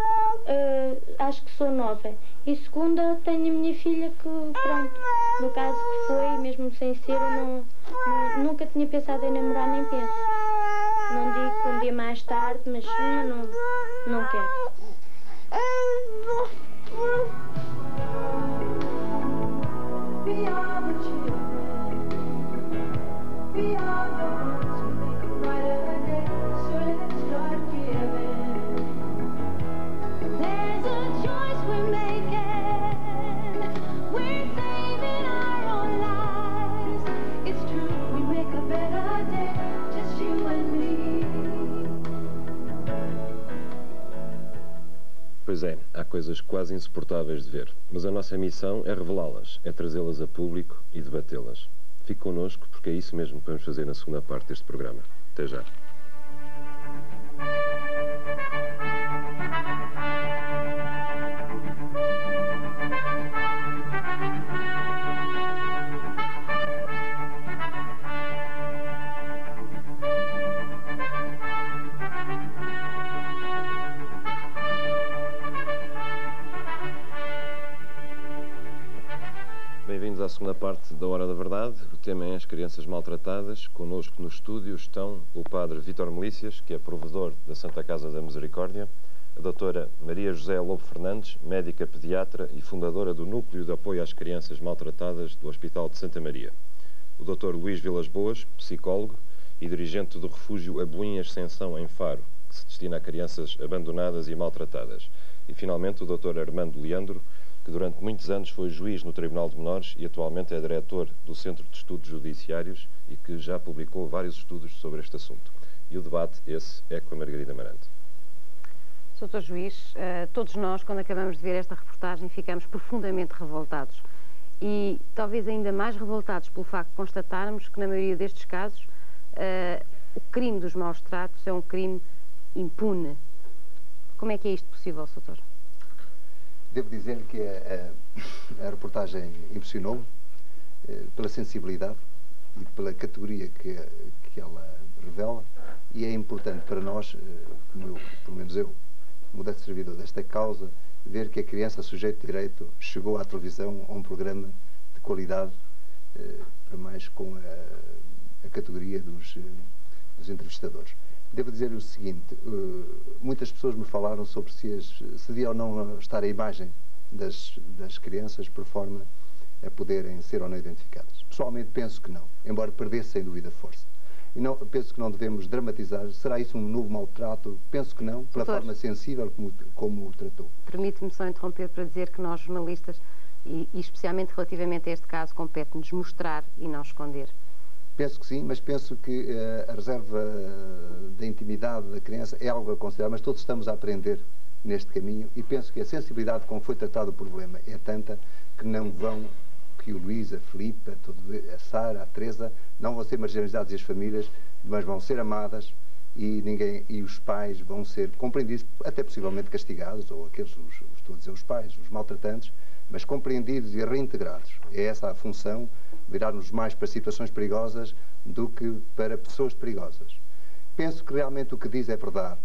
acho que sou nova. E segunda, tenho a minha filha que, pronto, no caso que foi, mesmo sem ser, eu nunca tinha pensado em namorar, nem penso. Não digo que um dia mais tarde, mas não quero. Pois é, há coisas quase insuportáveis de ver, mas a nossa missão é revelá-las, é trazê-las a público e debatê-las. Fique connosco, porque é isso mesmo que vamos fazer na segunda parte deste programa. Até já. Bem-vindos à segunda parte da Hora da Verdade. O tema é as crianças maltratadas. Connosco no estúdio estão o padre Vítor Melícias, que é provedor da Santa Casa da Misericórdia, a doutora Maria José Lobo Fernandes, médica pediatra e fundadora do Núcleo de Apoio às Crianças Maltratadas do Hospital de Santa Maria, o doutor Luís Vilas Boas, psicólogo e dirigente do refúgio Aboim Ascensão, em Faro, que se destina a crianças abandonadas e maltratadas, e finalmente o doutor Armando Leandro, que durante muitos anos foi juiz no Tribunal de Menores e atualmente é diretor do Centro de Estudos Judiciários e que já publicou vários estudos sobre este assunto. E o debate, esse, é com a Margarida Marante. Sr. Juiz, todos nós, quando acabamos de ver esta reportagem, ficamos profundamente revoltados. E talvez ainda mais revoltados pelo facto de constatarmos que, na maioria destes casos, o crime dos maus tratos é um crime impune. Como é que é isto possível, Sr. Devo dizer que a reportagem impressionou-me pela sensibilidade e pela categoria que ela revela, e é importante para nós, pelo menos eu, modesto servidor desta causa, ver que a criança sujeito de direito chegou à televisão a um programa de qualidade, para mais com a categoria dos entrevistadores. Devo dizer o seguinte, muitas pessoas me falaram sobre se devia ou não estar a imagem das crianças por forma a poderem ser ou não identificadas. Pessoalmente penso que não, embora perdesse sem dúvida força. E não, penso que não devemos dramatizar. Será isso um novo maltrato? Penso que não, pela forma sensível como o tratou. Permite-me só interromper para dizer que nós, jornalistas, e especialmente relativamente a este caso, compete-nos mostrar e não esconder. Penso que sim, mas penso que a reserva da intimidade da criança é algo a considerar, mas todos estamos a aprender neste caminho e penso que a sensibilidade com que foi tratado o problema é tanta que não vão, que o Luís, a Filipe, a Sara, a Teresa, não vão ser marginalizados e as famílias, mas vão ser amadas e os pais vão ser compreendidos, até possivelmente castigados, ou aqueles, estou a dizer os pais, os maltratantes, mas compreendidos e reintegrados. É essa a função, virar-nos mais para situações perigosas do que para pessoas perigosas. Penso que realmente o que diz é verdade.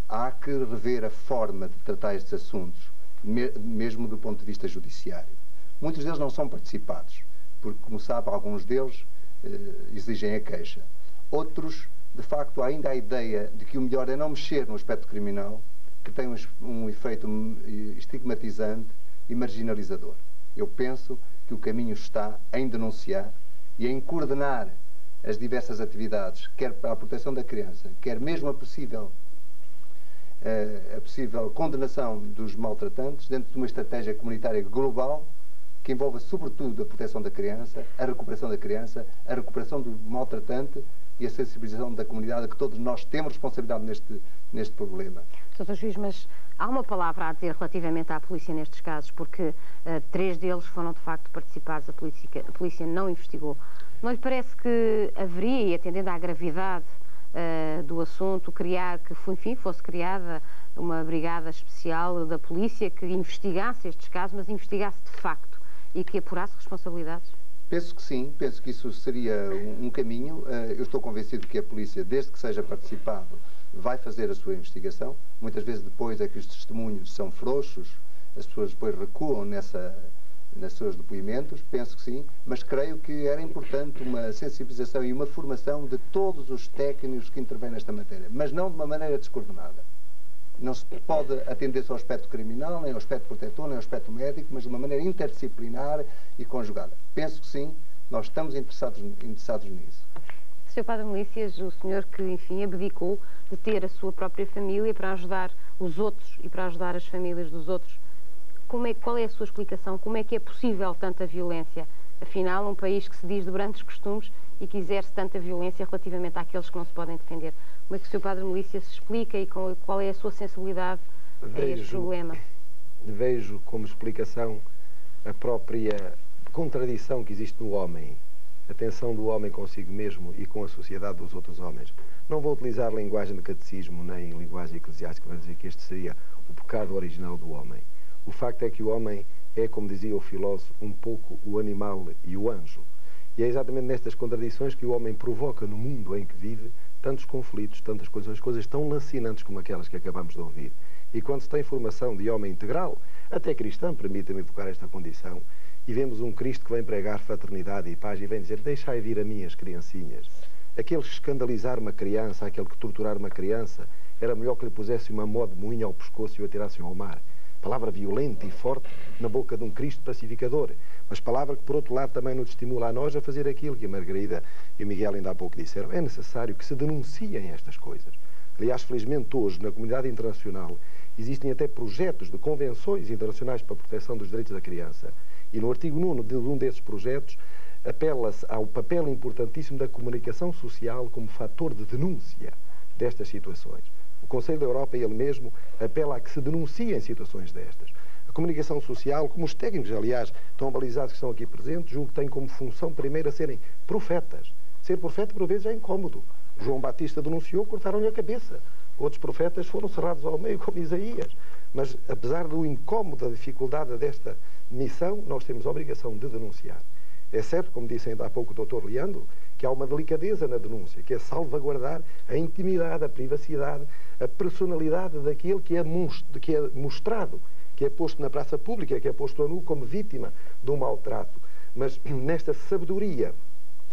Há que rever a forma de tratar estes assuntos, mesmo do ponto de vista judiciário. Muitos deles não são participados, porque, como sabe, alguns deles exigem a queixa. Outros, de facto, ainda há a ideia de que o melhor é não mexer no aspecto criminal, que tem um efeito estigmatizante e marginalizador. Eu penso que o caminho está em denunciar e em coordenar as diversas atividades, quer para a proteção da criança, quer mesmo a possível condenação dos maltratantes dentro de uma estratégia comunitária global que envolva sobretudo a proteção da criança, a recuperação da criança, a recuperação do maltratante e a sensibilização da comunidade, que todos nós temos responsabilidade neste problema. Sr. Juiz, mas há uma palavra a dizer relativamente à polícia nestes casos, porque 3 deles foram de facto participados, a polícia não investigou. Não lhe parece que haveria, e atendendo à gravidade do assunto, fosse criada uma brigada especial da polícia que investigasse estes casos, mas investigasse de facto e que apurasse responsabilidades? Penso que sim, penso que isso seria um caminho. Eu estou convencido que a polícia, desde que seja participado, vai fazer a sua investigação. Muitas vezes depois é que os testemunhos são frouxos, as pessoas depois recuam nos seus depoimentos, penso que sim, mas creio que era importante uma sensibilização e uma formação de todos os técnicos que intervêm nesta matéria, mas não de uma maneira descoordenada. Não se pode atender só ao aspecto criminal, nem ao aspecto protetor, nem ao aspecto médico, mas de uma maneira interdisciplinar e conjugada. Penso que sim, nós estamos interessados nisso. Sr. Padre Melícias, o senhor que, enfim, abdicou de ter a sua própria família para ajudar os outros e para ajudar as famílias dos outros, qual é a sua explicação? Como é que é possível tanta violência? Afinal, um país que se diz de brandos costumes e que exerce tanta violência relativamente àqueles que não se podem defender. Como é que o Sr. Padre Melícias se explica e qual é a sua sensibilidade a este problema? Vejo como explicação a própria contradição que existe no homem, a tensão do homem consigo mesmo e com a sociedade dos outros homens. Não vou utilizar linguagem de catecismo nem linguagem eclesiástica para dizer que este seria o pecado original do homem. O facto é que o homem é, como dizia o filósofo, um pouco o animal e o anjo. E é exatamente nestas contradições que o homem provoca no mundo em que vive tantos conflitos, tantas coisas tão lancinantes como aquelas que acabamos de ouvir. E quando se tem formação de homem integral, até cristã, permita-me evocar esta condição, e vemos um Cristo que vem pregar fraternidade e paz e vem dizer: deixai vir a mim as criancinhas. Aquele que escandalizar uma criança, aquele que torturar uma criança, era melhor que lhe pusesse uma mó de moinho ao pescoço e o atirassem ao mar. Palavra violenta e forte na boca de um Cristo pacificador, mas palavra que, por outro lado, também nos estimula a nós a fazer aquilo que a Margarida e o Miguel ainda há pouco disseram. É necessário que se denunciem estas coisas. Aliás, felizmente hoje, na comunidade internacional, existem até projetos de convenções internacionais para a proteção dos direitos da criança. E no artigo 9 de um desses projetos, apela-se ao papel importantíssimo da comunicação social como fator de denúncia destas situações. O Conselho da Europa, ele mesmo, apela a que se denunciem situações destas. A comunicação social, como os técnicos, aliás, tão balizados que estão aqui presentes, julgo que têm como função primeiro a serem profetas. Ser profeta, por vezes, é incómodo. João Batista denunciou, cortaram-lhe a cabeça. Outros profetas foram cerrados ao meio, como Isaías. Mas, apesar do incómodo, da dificuldade desta missão, nós temos a obrigação de denunciar. É certo, como disse ainda há pouco o Dr. Leandro, que há uma delicadeza na denúncia, que é salvaguardar a intimidade, a privacidade, a personalidade daquele que é mostrado, que é posto na praça pública, que é posto a nu como vítima de um maltrato. Mas nesta sabedoria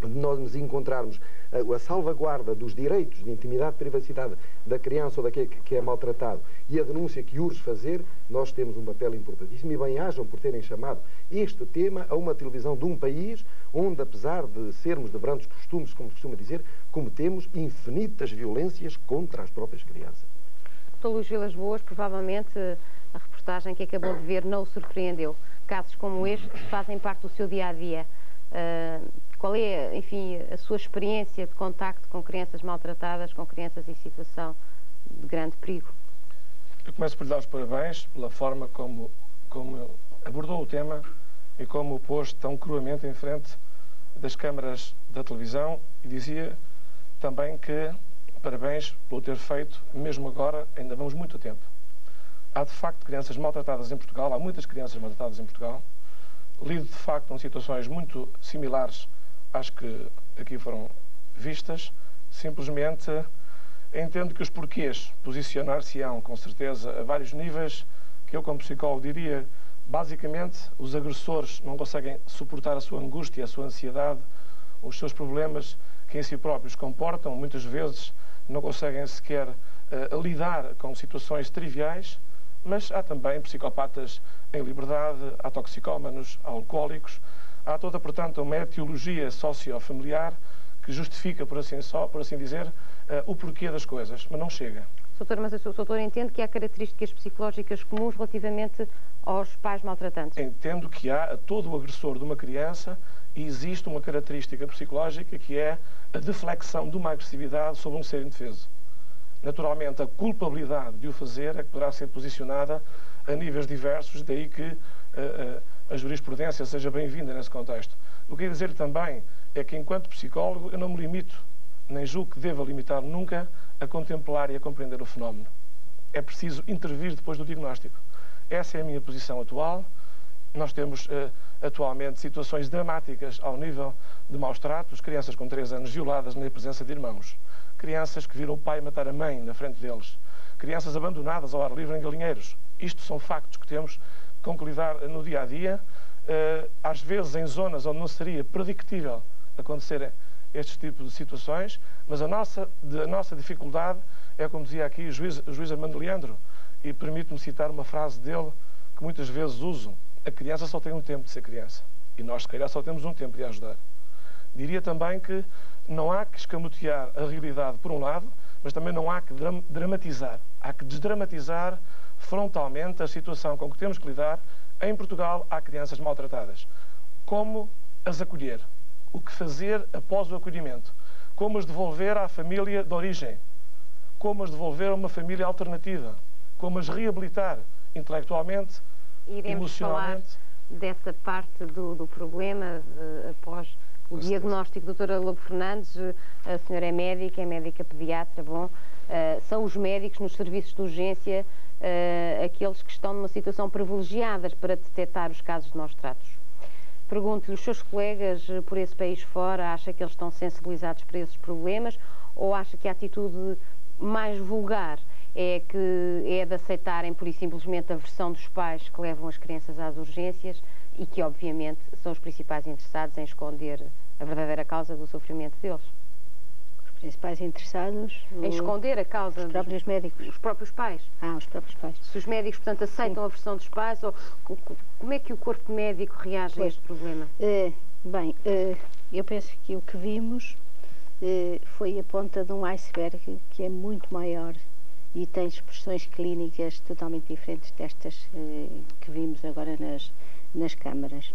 de nós nos encontrarmos a salvaguarda dos direitos de intimidade e privacidade da criança ou daquele que é maltratado e a denúncia que urge fazer, nós temos um papel importantíssimo. E bem-ajam por terem chamado este tema a uma televisão de um país onde, apesar de sermos de brandos costumes, como costuma dizer, cometemos infinitas violências contra as próprias crianças. Dr. Luís Vilas Boas, provavelmente a reportagem que acabou de ver não o surpreendeu. Casos como este fazem parte do seu dia-a-dia. Qual é, enfim, a sua experiência de contacto com crianças maltratadas, com crianças em situação de grande perigo? Eu começo por lhe dar os parabéns pela forma como abordou o tema e como o pôs tão cruamente em frente das câmaras da televisão, e dizia também que parabéns pelo ter feito, mesmo agora, ainda vamos muito a tempo. Há de facto crianças maltratadas em Portugal, há muitas crianças maltratadas em Portugal. Lido de facto com situações muito similares às que aqui foram vistas. Simplesmente entendo que os porquês posicionar-se-ão com certeza a vários níveis, que eu como psicólogo diria, basicamente os agressores não conseguem suportar a sua angústia, a sua ansiedade, os seus problemas que em si próprios comportam, muitas vezes não conseguem sequer lidar com situações triviais, mas há também psicopatas em liberdade, há toxicómanos, há alcoólicos, Há toda, portanto, uma etiologia sociofamiliar que justifica, por assim dizer, o porquê das coisas, mas não chega. Doutor, mas o doutor entende que há características psicológicas comuns relativamente aos pais maltratantes? Entendo que há a todo o agressor de uma criança e existe uma característica psicológica que é a deflexão de uma agressividade sobre um ser indefeso. Naturalmente, a culpabilidade de o fazer é que poderá ser posicionada a níveis diversos, daí que a jurisprudência seja bem-vinda nesse contexto. O que quero dizer também é que, enquanto psicólogo, eu não me limito, nem julgo que deva limitar nunca, a contemplar e a compreender o fenómeno. É preciso intervir depois do diagnóstico. Essa é a minha posição atual. Nós temos atualmente situações dramáticas ao nível de maus tratos, crianças com 3 anos violadas na presença de irmãos, crianças que viram o pai matar a mãe na frente deles, crianças abandonadas ao ar livre em galinheiros. Isto são factos que temos com que lidar no dia-a-dia, às vezes em zonas onde não seria predictível acontecerem estes tipos de situações, mas a nossa dificuldade é, como dizia aqui o juiz Armando Leandro, e permito-me citar uma frase dele que muitas vezes uso: a criança só tem um tempo de ser criança, e nós, se calhar, só temos um tempo de a ajudar. Diria também que não há que escamotear a realidade por um lado, mas também não há que dramatizar. Há que desdramatizar frontalmente a situação com que temos que lidar. Em Portugal há crianças maltratadas. Como as acolher? O que fazer após o acolhimento? Como as devolver à família de origem? Como as devolver a uma família alternativa? Como as reabilitar intelectualmente, emocionalmente? Falar dessa parte do problema após o diagnóstico. Doutora Lobo Fernandes, a senhora é médica pediatra, bom, são os médicos nos serviços de urgência aqueles que estão numa situação privilegiada para detectar os casos de maus tratos. Pergunto-lhe, os seus colegas por esse país fora, acha que eles estão sensibilizados para esses problemas ou acha que a atitude mais vulgar é de aceitarem pura e simplesmente a versão dos pais que levam as crianças às urgências e que, obviamente, são os principais interessados em esconder a verdadeira causa do sofrimento deles? Os principais interessados em esconder a causa dos próprios médicos. Os próprios pais. Os próprios pais. Se os médicos, portanto, aceitam a versão dos pais, ou como é que o corpo médico reage a este problema? Eu penso que o que vimos foi a ponta de um iceberg que é muito maior e tem expressões clínicas totalmente diferentes destas que vimos agora nas câmaras.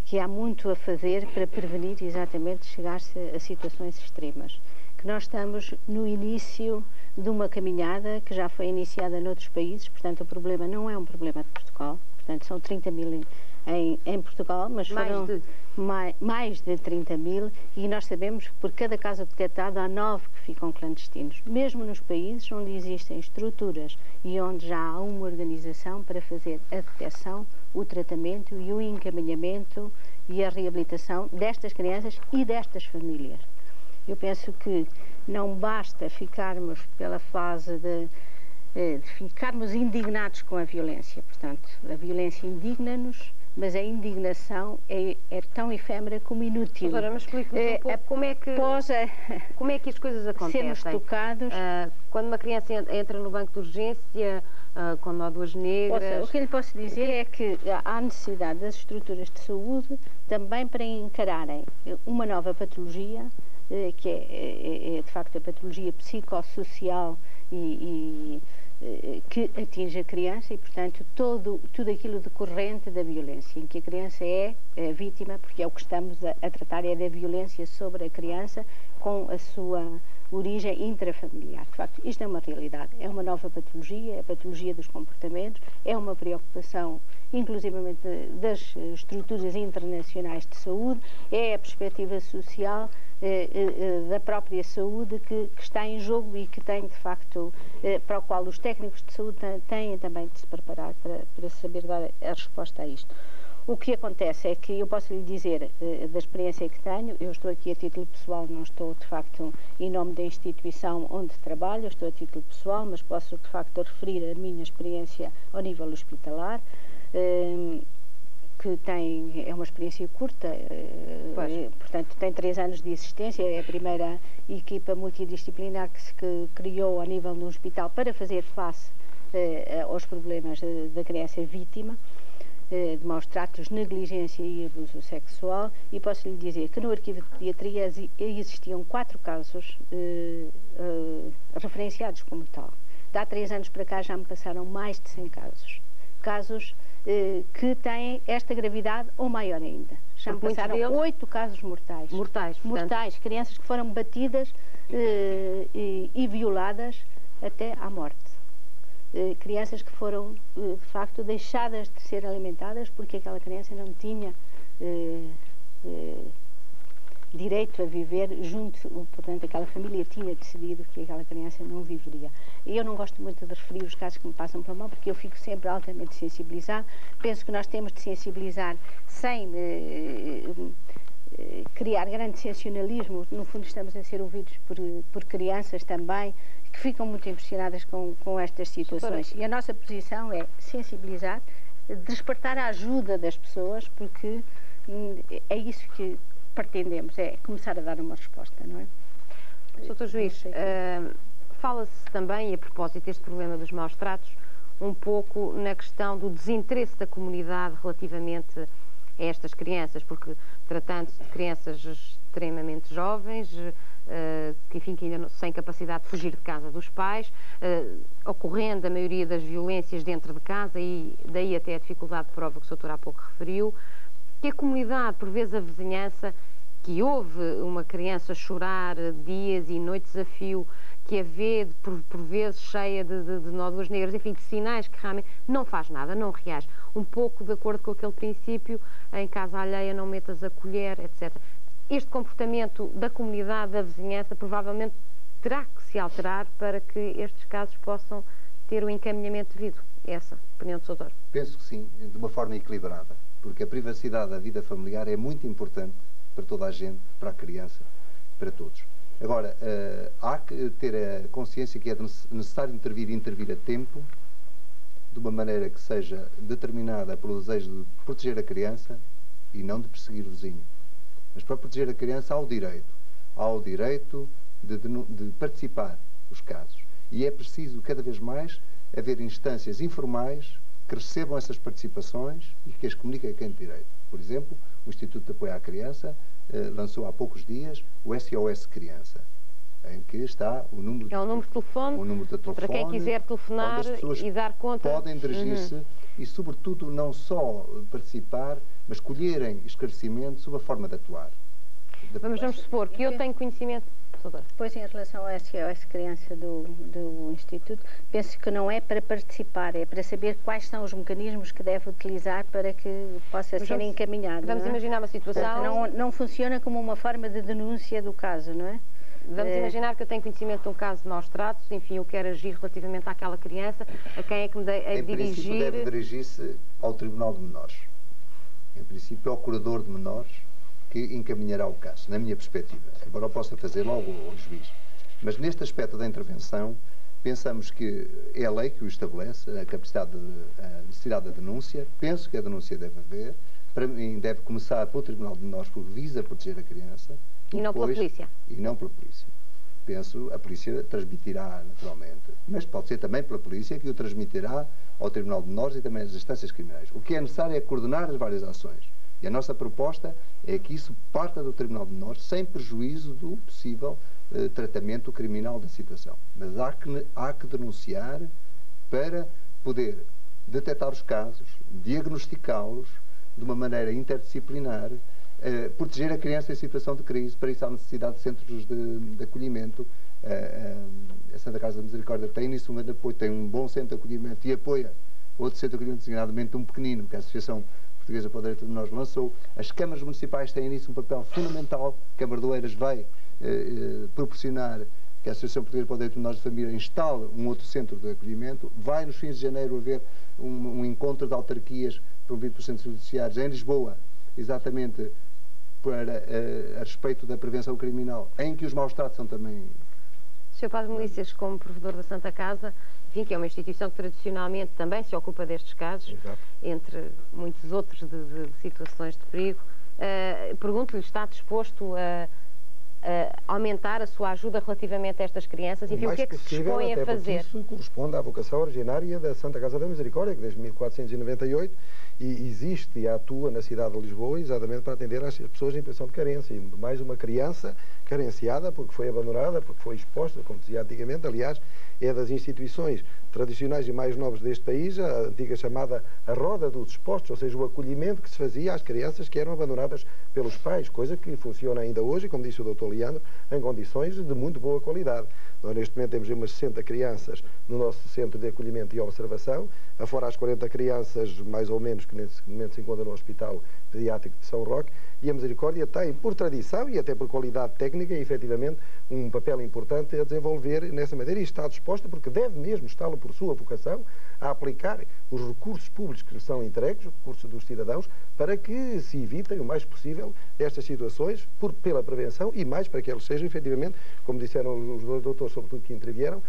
Que há muito a fazer para prevenir exatamente chegar-se a situações extremas. Que nós estamos no início de uma caminhada que já foi iniciada noutros países, portanto o problema não é um problema de Portugal, portanto são 30 mil em Portugal, mas foram mais de 30 mil e nós sabemos que por cada caso detectado há 9 que ficam clandestinos. Mesmo nos países onde existem estruturas e onde já há uma organização para fazer a detecção, o tratamento e o encaminhamento e a reabilitação destas crianças e destas famílias. Eu penso que não basta ficarmos pela fase de ficarmos indignados com a violência. Portanto, a violência indigna-nos, mas a indignação é tão efêmera como inútil. Doutora, mas explique-nos um pouco como é que as coisas acontecem. Sermos tocados. Quando uma criança entra no banco de urgência, com nódulas negras... O que eu lhe posso dizer é que há necessidade das estruturas de saúde também para encararem uma nova patologia, que é de facto a patologia psicossocial que atinge a criança e, portanto, tudo aquilo decorrente da violência, em que a criança é vítima, porque é o que estamos a tratar, é da violência sobre a criança com a sua origem intrafamiliar. De facto, isto é uma realidade, é uma nova patologia, é a patologia dos comportamentos, é uma preocupação, inclusivamente, das estruturas internacionais de saúde, é a perspectiva social da própria saúde que está em jogo e que tem, de facto, para o qual os técnicos de saúde têm também de se preparar para saber dar a resposta a isto. O que acontece é que eu posso lhe dizer da experiência que tenho, eu estou aqui a título pessoal, não estou de facto em nome da instituição onde trabalho, estou a título pessoal, mas posso de facto referir a minha experiência ao nível hospitalar, que é uma experiência curta, portanto tem 3 anos de existência, é a primeira equipa multidisciplinar que se criou a nível do hospital para fazer face aos problemas da criança vítima. de maus tratos, negligência e abuso sexual, e posso lhe dizer que no arquivo de pediatria existiam 4 casos referenciados como tal. De há 3 anos para cá já me passaram mais de 100 casos. Casos que têm esta gravidade ou maior ainda. Já me passaram 8 casos mortais. Mortais, crianças que foram batidas e violadas até à morte. Crianças que foram, de facto, deixadas de ser alimentadas porque aquela criança não tinha direito a viver junto, portanto, aquela família tinha decidido que aquela criança não viveria. E eu não gosto muito de referir os casos que me passam pela mão, porque eu fico sempre altamente sensibilizada. Penso que nós temos de sensibilizar sem criar grande sensacionalismo. No fundo, estamos a ser ouvidos por crianças também, que ficam muito impressionadas com estas situações. E a nossa posição é sensibilizar, despertar a ajuda das pessoas, porque é isso que pretendemos, é começar a dar uma resposta, não é? Sr. Juiz, fala-se também, a propósito deste problema dos maus tratos, um pouco na questão do desinteresse da comunidade relativamente a estas crianças, porque tratando-se de crianças extremamente jovens, que ainda sem capacidade de fugir de casa dos pais, ocorrendo a maioria das violências dentro de casa, e daí até a dificuldade de prova que o Sr. Doutor há pouco referiu, que a comunidade, por vezes a vizinhança, que ouve uma criança chorar dias e noites a fio, que a vê por vezes cheia de nódoas negras, enfim, de sinais que realmente não faz nada, não reage. Um pouco de acordo com aquele princípio, em casa alheia não metas a colher, etc. Este comportamento da comunidade, da vizinhança, provavelmente terá que se alterar para que estes casos possam ter o encaminhamento devido. Essa, opinião do Sr. Doutor? Penso que sim, de uma forma equilibrada, porque a privacidade da vida familiar é muito importante para toda a gente, para a criança, para todos. Agora, há que ter a consciência que é necessário intervir a tempo, de uma maneira que seja determinada pelo desejo de proteger a criança e não de perseguir o vizinho. Mas para proteger a criança há o direito de participar dos casos. E é preciso, cada vez mais, haver instâncias informais que recebam essas participações e que as comuniquem a quem de direito. Por exemplo, o Instituto de Apoio à Criança lançou há poucos dias o SOS Criança, em que está o número de telefone, para quem quiser telefonar e dar conta. Podem dirigir-se e, sobretudo, não só participar, mas colherem esclarecimentos sobre a forma de atuar. Vamos supor que eu tenho conhecimento. Pois, em relação ao SOS Criança do Instituto, penso que não é para participar, é para saber quais são os mecanismos que deve utilizar para que possa ser encaminhado. Vamos imaginar uma situação... Não funciona como uma forma de denúncia do caso, não é? Vamos imaginar que eu tenho conhecimento de um caso de maus tratos, enfim, eu quero agir relativamente àquela criança, a quem é que me deve dirigir? Em princípio deve dirigir-se ao Tribunal de Menores. Em princípio é o curador de menores que encaminhará o caso, na minha perspectiva. Embora eu possa fazer logo o juiz. Mas neste aspecto da intervenção, pensamos que é a lei que o estabelece, a necessidade da denúncia. Penso que a denúncia deve haver. Para mim, deve começar pelo Tribunal de Menores, porque visa proteger a criança. E não pela polícia. E não pela polícia. Penso, a polícia transmitirá naturalmente. Mas pode ser também pela polícia que o transmitirá ao Tribunal de Menores e também às instâncias criminais. O que é necessário é coordenar as várias ações. E a nossa proposta é que isso parta do Tribunal de Menores sem prejuízo do possível tratamento criminal da situação. Mas há que denunciar para poder detectar os casos, diagnosticá-los de uma maneira interdisciplinar, proteger a criança em situação de crise. Para isso há necessidade de centros de acolhimento. A Santa Casa da Misericórdia tem nisso um grande apoio, tem um bom centro de acolhimento e apoia outro centro de acolhimento, designadamente um pequenino, que a Associação Portuguesa para o Direito de Menores lançou. As câmaras municipais têm nisso um papel fundamental. A Câmara de Oeiras vai proporcionar que a Associação Portuguesa para o Direito de Menores de Família instale um outro centro de acolhimento. Vai nos fins de janeiro haver um encontro de autarquias promovido por centros judiciários em Lisboa, exatamente a respeito da prevenção criminal, em que os maus tratos são também... Sr. Padre Melícias, como provedor da Santa Casa, enfim, que é uma instituição que tradicionalmente também se ocupa destes casos, exato, entre muitos outros de situações de perigo, pergunto-lhe, está disposto a aumentar a sua ajuda relativamente a estas crianças? Enfim, o que é que se dispõe a fazer? Isso corresponde à vocação originária da Santa Casa da Misericórdia, que desde 1498 existe e atua na cidade de Lisboa exatamente para atender às pessoas em situação de carência. E mais uma criança carenciada porque foi abandonada, porque foi exposta, como dizia antigamente, aliás, é das instituições tradicionais e mais nobres deste país, a antiga chamada a roda dos expostos, ou seja, o acolhimento que se fazia às crianças que eram abandonadas pelos pais, coisa que funciona ainda hoje, como disse o Dr. Leandro, em condições de muito boa qualidade. Nós, neste momento, temos umas 60 crianças no nosso centro de acolhimento e observação, afora as 40 crianças, mais ou menos, que nesse momento se encontram no Hospital Pediátrico de São Roque, e a Misericórdia tem, por tradição e até por qualidade técnica, efetivamente, um papel importante a desenvolver nessa matéria e está disposta, porque deve mesmo estar por sua vocação, a aplicar os recursos públicos que lhe são entregues, os recursos dos cidadãos, para que se evitem o mais possível estas situações, pela prevenção e mais para que eles sejam efetivamente, como disseram os dois doutores, sobretudo que intervieram,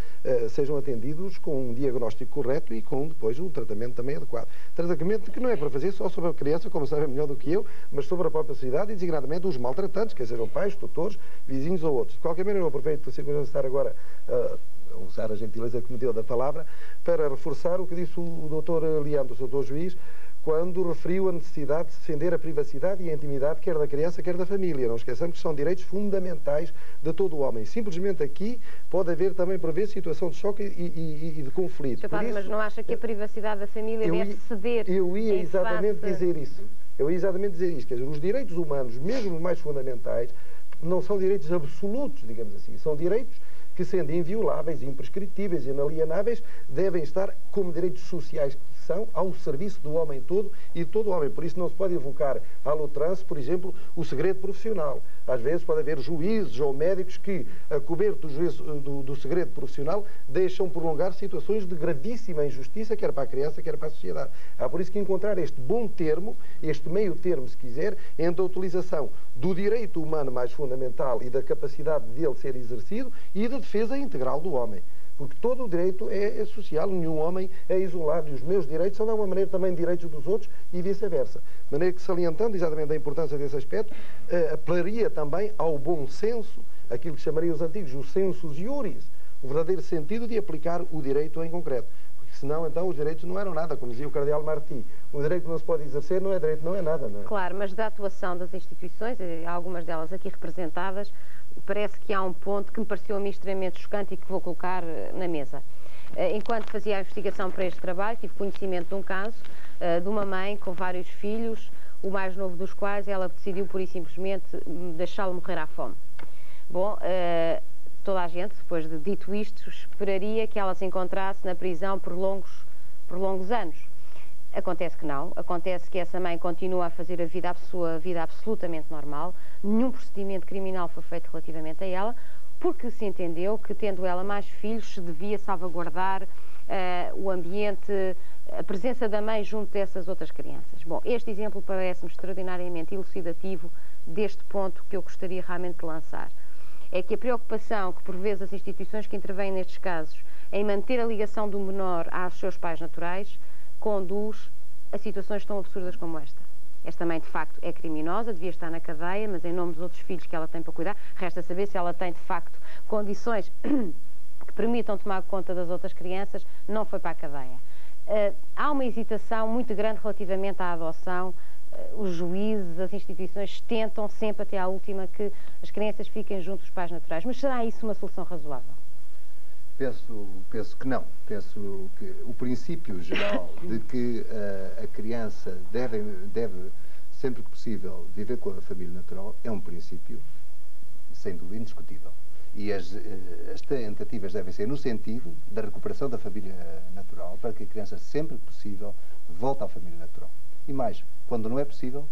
sejam atendidos com um diagnóstico correto e com depois um tratamento também adequado. Tratamento que não é para fazer só sobre a criança, como sabem melhor do que eu, mas sobre a própria sociedade e designadamente os maltratantes, quer sejam pais, tutores, vizinhos ou outros. De qualquer maneira, eu aproveito por circunstância de estar agora a usar a gentileza que me deu da palavra, para reforçar o que disse o Dr. Leandro, o doutor juiz, quando referiu a necessidade de defender a privacidade e a intimidade quer da criança, quer da família. Não esqueçamos que são direitos fundamentais de todo o homem. Simplesmente aqui pode haver também, por vezes, situação de choque e de conflito. Sr. Padre, mas não acha que a privacidade da família deve ceder? Eu ia exatamente dizer isso. Eu ia exatamente dizer isto. Quer dizer, os direitos humanos, mesmo os mais fundamentais, não são direitos absolutos, digamos assim. São direitos que, sendo invioláveis, imprescritíveis e inalienáveis, devem estar, como direitos sociais que são, ao serviço do homem todo e de todo o homem. Por isso não se pode evocar à lutrança, por exemplo, o segredo profissional. Às vezes pode haver juízes ou médicos que, a coberto do segredo profissional, deixam prolongar situações de gravíssima injustiça, quer para a criança, quer para a sociedade. Há por isso que encontrar este bom termo, este meio termo, se quiser, entre a utilização do direito humano mais fundamental e da capacidade dele ser exercido e da defesa integral do homem. Porque todo o direito é social, nenhum homem é isolado e os meus direitos são de alguma maneira também direitos dos outros e vice-versa. De maneira que, salientando exatamente a importância desse aspecto, apelaria também ao bom senso, aquilo que chamariam os antigos o sensus iuris, o verdadeiro sentido de aplicar o direito em concreto. Porque senão, então, os direitos não eram nada, como dizia o Cardeal Martí. O direito que não se pode exercer não é direito, não é nada. Não é? Claro, mas da atuação das instituições, algumas delas aqui representadas, parece que há um ponto que me pareceu a mim extremamente chocante e que vou colocar na mesa. Enquanto fazia a investigação para este trabalho, tive conhecimento de um caso de uma mãe com vários filhos, o mais novo dos quais ela decidiu pura e simplesmente deixá-lo morrer à fome. Bom, toda a gente, depois de dito isto, esperaria que ela se encontrasse na prisão por longos anos. Acontece que não. Acontece que essa mãe continua a fazer a sua vida absolutamente normal. Nenhum procedimento criminal foi feito relativamente a ela, porque se entendeu que, tendo ela mais filhos, se devia salvaguardar o ambiente, a presença da mãe junto dessas outras crianças. Bom, este exemplo parece-me extraordinariamente elucidativo deste ponto que eu gostaria realmente de lançar. É que a preocupação que, por vezes, as instituições que intervêm nestes casos em manter a ligação do menor aos seus pais naturais conduz a situações tão absurdas como esta. Esta mãe, de facto, é criminosa, devia estar na cadeia, mas em nome dos outros filhos que ela tem para cuidar, resta saber se ela tem, de facto, condições que permitam tomar conta das outras crianças, não foi para a cadeia. Há uma hesitação muito grande relativamente à adoção. Os juízes, as instituições tentam sempre até à última que as crianças fiquem junto dos pais naturais. Mas será isso uma solução razoável? Penso que não. Penso que o princípio geral de que a criança deve, sempre que possível, viver com a família natural é um princípio, sem dúvida, indiscutível. E as tentativas devem ser no sentido da recuperação da família natural, para que a criança, sempre que possível, volte à família natural. E mais, quando não é possível,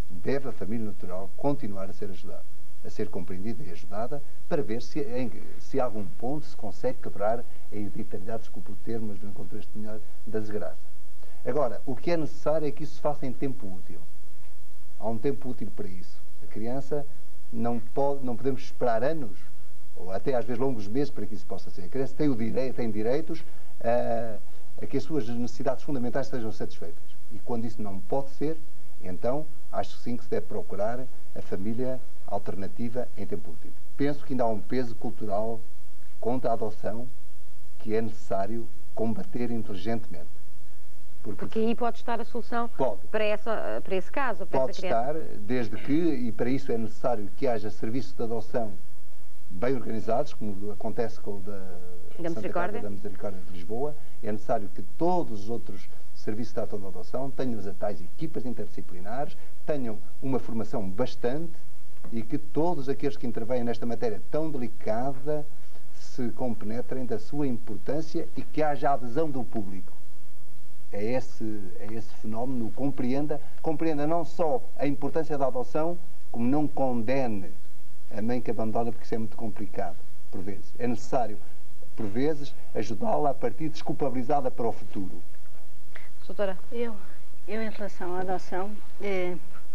deve a família natural continuar a ser ajudada, a ser compreendida e ajudada, para ver se a algum ponto se consegue quebrar a hereditariedade, desculpe o termo, mas não encontro este melhor, da desgraça. Agora, o que é necessário é que isso se faça em tempo útil. Há um tempo útil para isso. A criança não podemos esperar anos, ou até às vezes longos meses, para que isso possa ser. A criança tem direitos a que as suas necessidades fundamentais sejam satisfeitas. E quando isso não pode ser, então acho sim que se deve procurar a família alternativa em tempo útil. Penso que ainda há um peso cultural contra a adoção que é necessário combater inteligentemente. Porque aí pode estar a solução para esse caso, para essa criança. Pode estar, desde que, e para isso é necessário que haja serviços de adoção bem organizados, como acontece com o da Misericórdia de Lisboa, é necessário que todos os outros serviços de adoção tenham as tais equipas interdisciplinares, tenham uma formação bastante e que todos aqueles que intervêm nesta matéria tão delicada se compenetrem da sua importância e que haja adesão do público. É esse fenómeno, compreenda não só a importância da adoção, como não condene a mãe que abandona, porque isso é muito complicado, por vezes. É necessário, por vezes, ajudá-la a partir desculpabilizada para o futuro. Doutora? Eu em relação à adoção,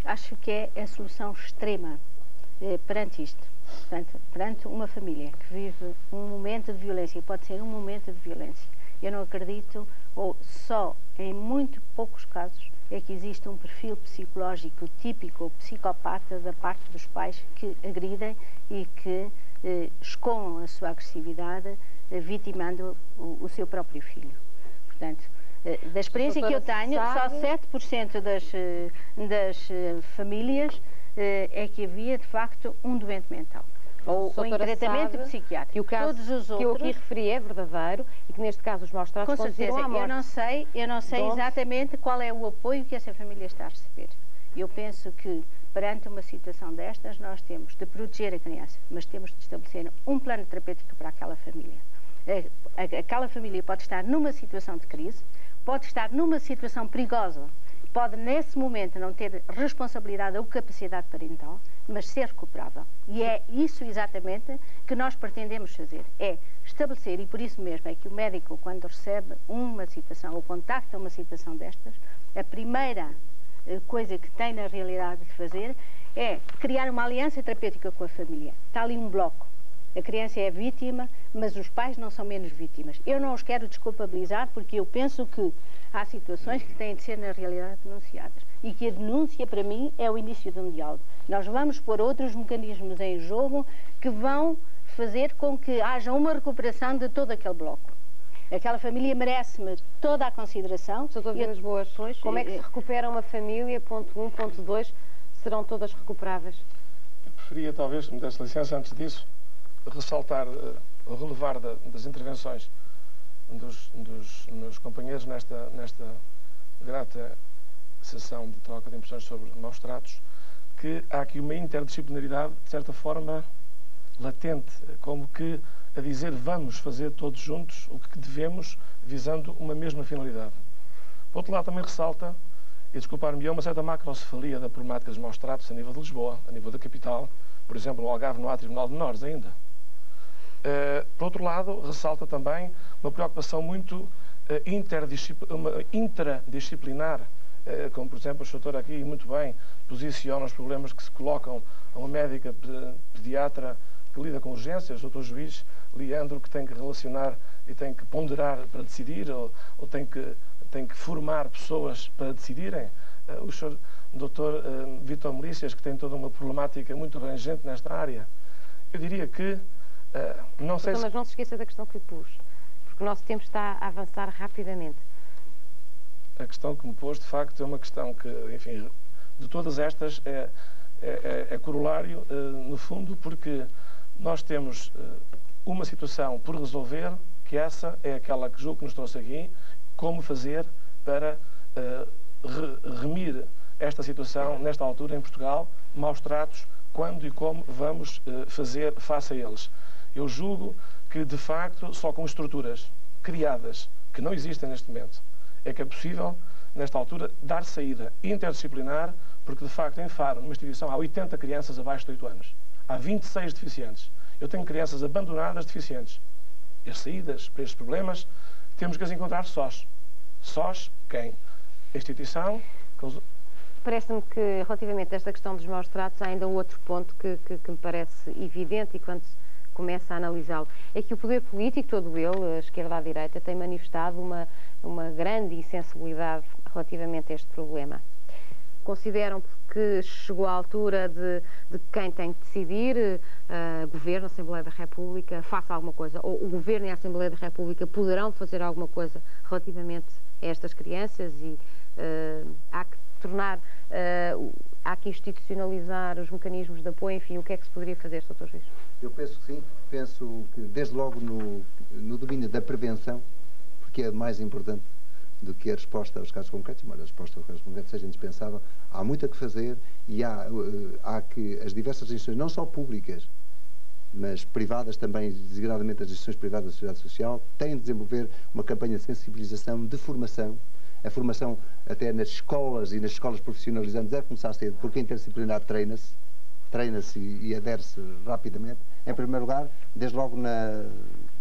acho que é a solução extrema perante isto. Portanto, perante uma família que vive um momento de violência, pode ser um momento de violência, eu não acredito, ou só em muito poucos casos, é que existe um perfil psicológico típico ou psicopata da parte dos pais que agridem e que escoam a sua agressividade, vitimando o seu próprio filho. Portanto, da experiência que eu tenho, só 7% das famílias é que havia, de facto, um doente mental. Ou em tratamento psiquiátrico. E o caso todos os outros, que eu aqui referi é verdadeiro e que neste caso os maus tratos conduziram à morte. Eu não sei exatamente qual é o apoio que essa família está a receber. Eu penso que perante uma situação destas nós temos de proteger a criança, mas temos de estabelecer um plano terapêutico para aquela família. Aquela família pode estar numa situação de crise, pode estar numa situação perigosa, pode nesse momento não ter responsabilidade ou capacidade parental, mas ser recuperável. E é isso exatamente que nós pretendemos fazer, é estabelecer, e por isso mesmo é que o médico, quando recebe uma situação ou contacta uma situação destas, a primeira coisa que tem na realidade de fazer é criar uma aliança terapêutica com a família. Está ali um bloco. A criança é vítima, mas os pais não são menos vítimas. Eu não os quero desculpabilizar porque eu penso que há situações que têm de ser, na realidade, denunciadas. E que a denúncia, para mim, é o início de um diálogo. Nós vamos pôr outros mecanismos em jogo que vão fazer com que haja uma recuperação de todo aquele bloco. Aquela família merece-me toda a consideração. São todas boas. Como é que se recupera uma família? Ponto 1, ponto 2, serão todas recuperáveis? Eu preferia, talvez, se me desse licença antes disso, ressaltar, relevar das intervenções dos meus companheiros nesta grata sessão de troca de impressões sobre maus tratos, que há aqui uma interdisciplinaridade, de certa forma, latente, como que a dizer vamos fazer todos juntos o que devemos, visando uma mesma finalidade. Por outro lado, também ressalta, e desculpar-me, uma certa macrocefalia da problemática dos maus tratos a nível de Lisboa, a nível da capital. Por exemplo, no Algarve não há Tribunal de Menores ainda. Por outro lado, ressalta também uma preocupação muito intradisciplinar, como, por exemplo, o doutor aqui muito bem posiciona os problemas que se colocam a uma médica pediatra que lida com urgências, o doutor juiz Leandro, que tem que relacionar e tem que ponderar para decidir, ou tem que formar pessoas para decidirem. O senhor doutor Vítor Melícias, que tem toda uma problemática muito abrangente nesta área. Eu diria que não sei Mas não se esqueça da questão que lhe pus, porque o nosso tempo está a avançar rapidamente. A questão que me pôs, de facto, é uma questão que, enfim, de todas estas é corolário, no fundo, porque nós temos uma situação por resolver, que essa é aquela que julgo que nos trouxe aqui, como fazer para remir esta situação, nesta altura, em Portugal, maus tratos, quando e como vamos fazer face a eles. Eu julgo que, de facto, só com estruturas criadas, que não existem neste momento, é que é possível, nesta altura, dar saída interdisciplinar, porque, de facto, em Faro, numa instituição, há 80 crianças abaixo de 8 anos. Há 26 deficientes. Eu tenho crianças abandonadas deficientes. E as saídas para estes problemas temos que as encontrar sós. Sós quem? A instituição... Parece-me que, relativamente a esta questão dos maus tratos, há ainda um outro ponto que me parece evidente e quando se começa a analisá-lo. É que o poder político, todo ele, a esquerda à direita, tem manifestado uma grande insensibilidade relativamente a este problema. Consideram que chegou a altura de quem tem que decidir, Governo, Assembleia da República, faça alguma coisa, ou o Governo e a Assembleia da República poderão fazer alguma coisa relativamente a estas crianças e há que tornar, há que institucionalizar os mecanismos de apoio, enfim, o que é que se poderia fazer, Sr. Juiz? Eu penso que sim, penso que desde logo no domínio da prevenção, porque é mais importante do que a resposta aos casos concretos, mas a resposta aos casos concretos seja indispensável. Há muito a que fazer e há que as diversas instituições, não só públicas, mas privadas também, designadamente as instituições privadas da sociedade social, têm de desenvolver uma campanha de sensibilização, de formação. A formação até nas escolas e nas escolas profissionalizantes deve começar cedo, porque a interdisciplinar treina-se e adere-se rapidamente. Em primeiro lugar, desde logo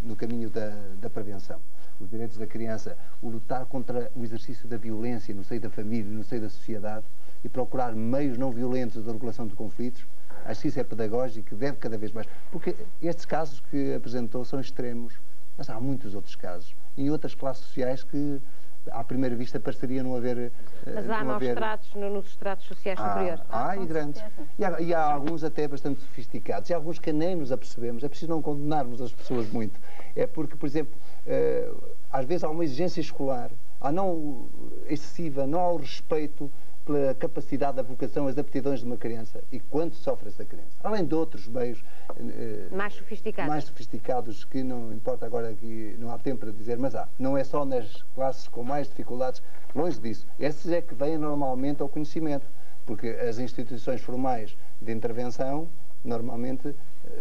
no caminho da prevenção. Os direitos da criança, o lutar contra o exercício da violência no seio da família, no seio da sociedade e procurar meios não violentos de regulação de conflitos. Acho que isso é pedagógico e deve cada vez mais. Porque estes casos que apresentou são extremos, mas há muitos outros casos. E outras classes sociais que, à primeira vista, pareceriam não haver... Mas há maus-tratos nos estratos sociais superiores? Há e grandes. E há alguns até bastante sofisticados. E há alguns que nem nos apercebemos. É preciso não condenarmos as pessoas muito. É porque, por exemplo, às vezes há uma exigência escolar, há não excessiva, não há o respeito pela capacidade, da vocação, as aptidões de uma criança e quanto sofre essa criança. Além de outros meios mais sofisticados que não importa agora aqui, não há tempo para dizer, mas há. Não é só nas classes com mais dificuldades, longe disso. Esses é que vêm normalmente ao conhecimento, porque as instituições formais de intervenção normalmente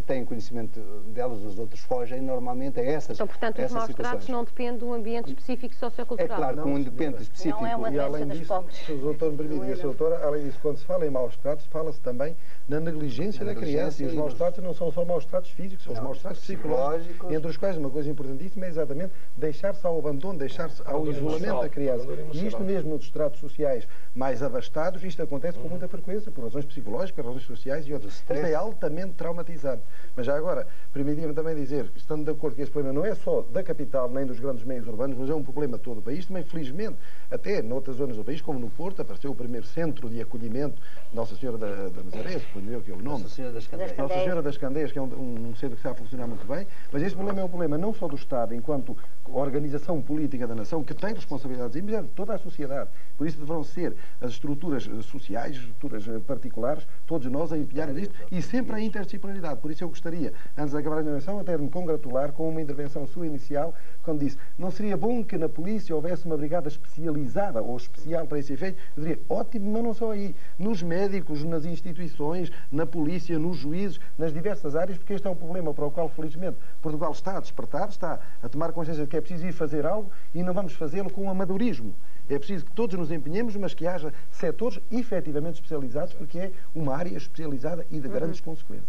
têm conhecimento delas, os outros fogem normalmente a essas Então, portanto, os maus-tratos não dependem de um ambiente específico sociocultural. É claro que um depende específico. Não é uma doença dos pobres. Se o doutor me permite, a doutora, além disso, quando se fala em maus-tratos, fala-se também na negligência da criança. E os maus-tratos não são só maus-tratos físicos, são os maus-tratos psicológicos, entre os quais uma coisa importantíssima é exatamente deixar-se ao abandono, deixar-se ao isolamento da criança. E isto mesmo nos estratos sociais mais abastados, isto acontece com muita frequência, por razões psicológicas, razões sociais e outras. Isto é altamente traumatizante. Mas já agora, permitia-me também dizer, estando de acordo que este problema não é só da capital nem dos grandes meios urbanos, mas é um problema de todo o país, também felizmente, até noutras zonas do país, como no Porto, apareceu o primeiro centro de acolhimento Nossa Senhora da Nazaré, suponho eu que é o nome. Nossa Senhora das Candeias. Nossa Senhora das Candeias, que é um centro que está a funcionar muito bem, mas este problema é um problema não só do Estado, enquanto organização política da nação, que tem responsabilidades, mas é de toda a sociedade. Por isso deverão ser as estruturas sociais, as estruturas particulares, todos nós a empenhar nisto e sempre a interdisciplinaridade. Por isso eu gostaria, antes de acabar a intervenção, até de me congratular com uma intervenção sua inicial, quando disse, não seria bom que na polícia houvesse uma brigada especializada ou especial para esse efeito? Eu diria, ótimo, mas não só aí. Nos médicos, nas instituições, na polícia, nos juízes, nas diversas áreas, porque este é um problema para o qual, felizmente, Portugal está a despertar, está a tomar consciência de que é preciso ir fazer algo e não vamos fazê-lo com amadorismo. É preciso que todos nos empenhemos, mas que haja setores efetivamente especializados, porque é uma área especializada e de grandes consequências.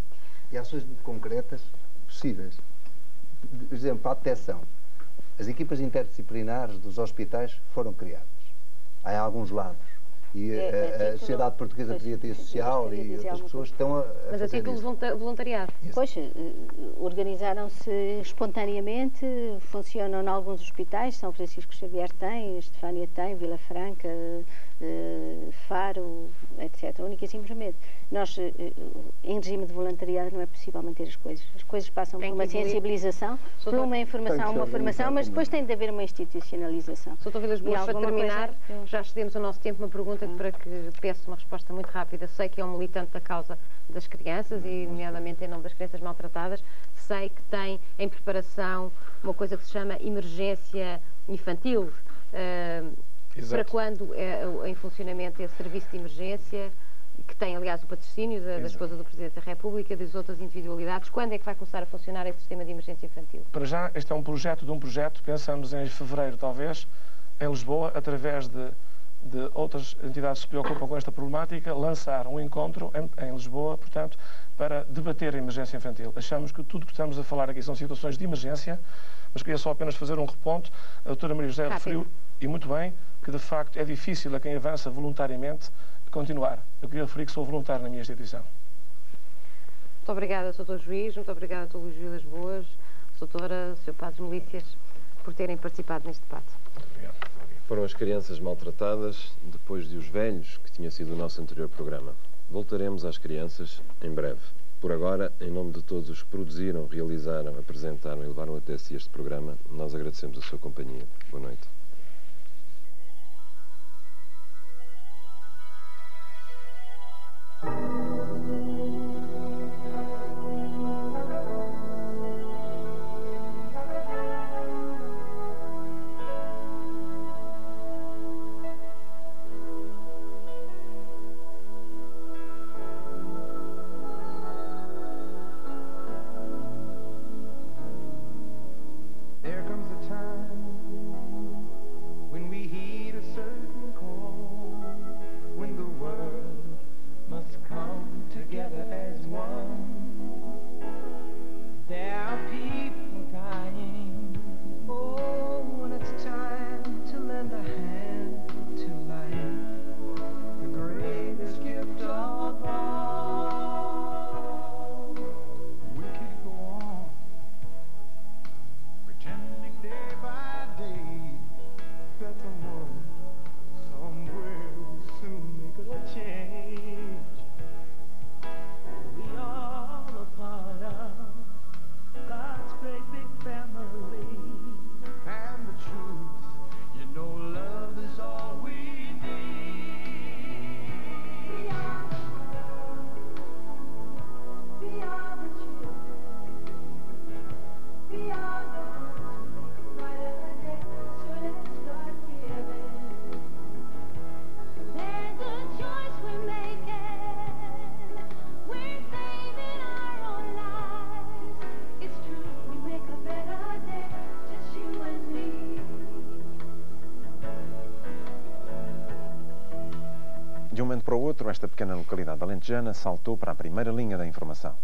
E ações muito concretas possíveis. Por exemplo, para a detecção. As equipas interdisciplinares dos hospitais foram criadas. Há em alguns lados. E a Sociedade Portuguesa de Pediatria Social e outras pessoas estão a Mas a título voluntariado. Pois, organizaram-se espontaneamente, funcionam em alguns hospitais, São Francisco Xavier tem, Estefânia tem, Vila Franca, Faro, etc. Única e simplesmente. Nós, em regime de voluntariado, não é possível manter as coisas. As coisas passam por uma sensibilização, por uma informação, uma formação, mas depois tem de haver uma institucionalização. Sr. Vilas Boas, para terminar, já excedemos o nosso tempo, uma pergunta para que peço uma resposta muito rápida. Sei que é um militante da causa das crianças e, nomeadamente, em nome das crianças maltratadas. Sei que tem em preparação uma coisa que se chama emergência infantil. Para quando é em funcionamento esse serviço de emergência, que tem, aliás, o patrocínio da esposa do Presidente da República, das outras individualidades, quando é que vai começar a funcionar esse sistema de emergência infantil? Para já, este é um projeto de um projeto, pensamos em fevereiro, talvez, em Lisboa, através de outras entidades que se preocupam com esta problemática, lançar um encontro em Lisboa, portanto, para debater a emergência infantil. Achamos que tudo que estamos a falar aqui são situações de emergência, mas queria só apenas fazer um reponto. A doutora Maria José referiu, e muito bem, que de facto é difícil a quem avança voluntariamente continuar. Eu queria referir que sou voluntário na minha instituição. Muito obrigada, Sr. Juiz, muito obrigada a Dr. Luís Vilas Boas, Doutora, Sr. Padre Milícias, por terem participado neste debate. Muito obrigado. Foram as crianças maltratadas depois de Os Velhos, que tinha sido o nosso anterior programa. Voltaremos às crianças em breve. Por agora, em nome de todos os que produziram, realizaram, apresentaram e levaram até si este programa, nós agradecemos a sua companhia. Boa noite. De um momento para o outro, esta pequena localidade alentejana saltou para a primeira linha da informação.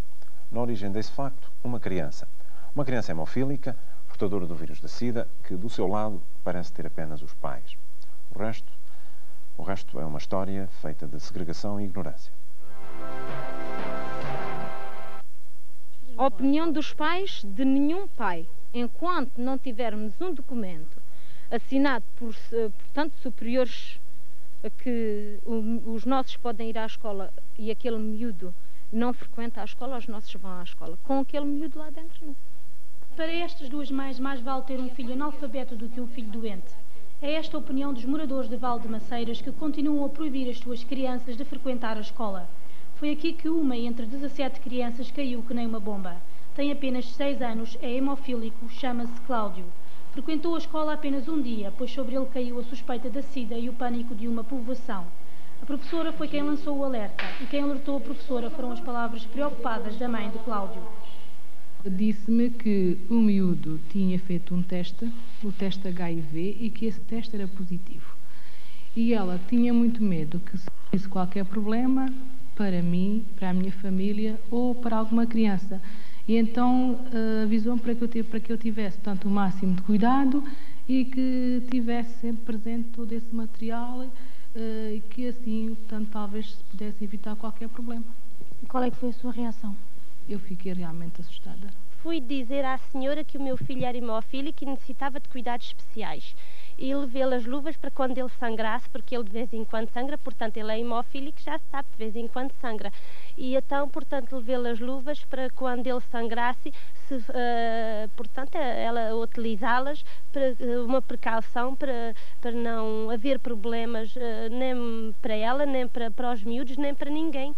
Na origem desse facto, uma criança. Uma criança hemofílica, portadora do vírus da SIDA, que do seu lado parece ter apenas os pais. O resto é uma história feita de segregação e ignorância. A opinião dos pais, de nenhum pai, enquanto não tivermos um documento assinado por, portanto, superiores a que os nossos podem ir à escola e aquele miúdo não frequenta a escola, os nossos vão à escola. Com aquele miúdo lá dentro, não. Para estas duas mães, mais vale ter um filho analfabeto do que um filho doente. É esta a opinião dos moradores de Valdemaceiras, que continuam a proibir as suas crianças de frequentar a escola. Foi aqui que uma entre 17 crianças caiu que nem uma bomba. Tem apenas 6 anos, é hemofílico, chama-se Cláudio. Frequentou a escola apenas um dia, pois sobre ele caiu a suspeita da SIDA e o pânico de uma povoação. A professora foi quem lançou o alerta, e quem alertou a professora foram as palavras preocupadas da mãe de Cláudio. Disse-me que o miúdo tinha feito um teste, o teste HIV, e que esse teste era positivo. E ela tinha muito medo que se tivesse qualquer problema para mim, para a minha família ou para alguma criança. E então avisou-me para que eu tivesse, portanto, o máximo de cuidado e que tivesse sempre presente todo esse material e que assim, portanto, talvez se pudesse evitar qualquer problema. E qual é que foi a sua reação? Eu fiquei realmente assustada. Fui dizer à senhora que o meu filho era hemofílico e necessitava de cuidados especiais. E levei-lhe as luvas para quando ele sangrasse, porque ele de vez em quando sangra, portanto ele é hemofílico, já se sabe, de vez em quando sangra. E então, portanto, levei-lhe as luvas para quando ele sangrasse, portanto, ela utilizá-las para uma precaução, para não haver problemas nem para ela, nem para os miúdos, nem para ninguém.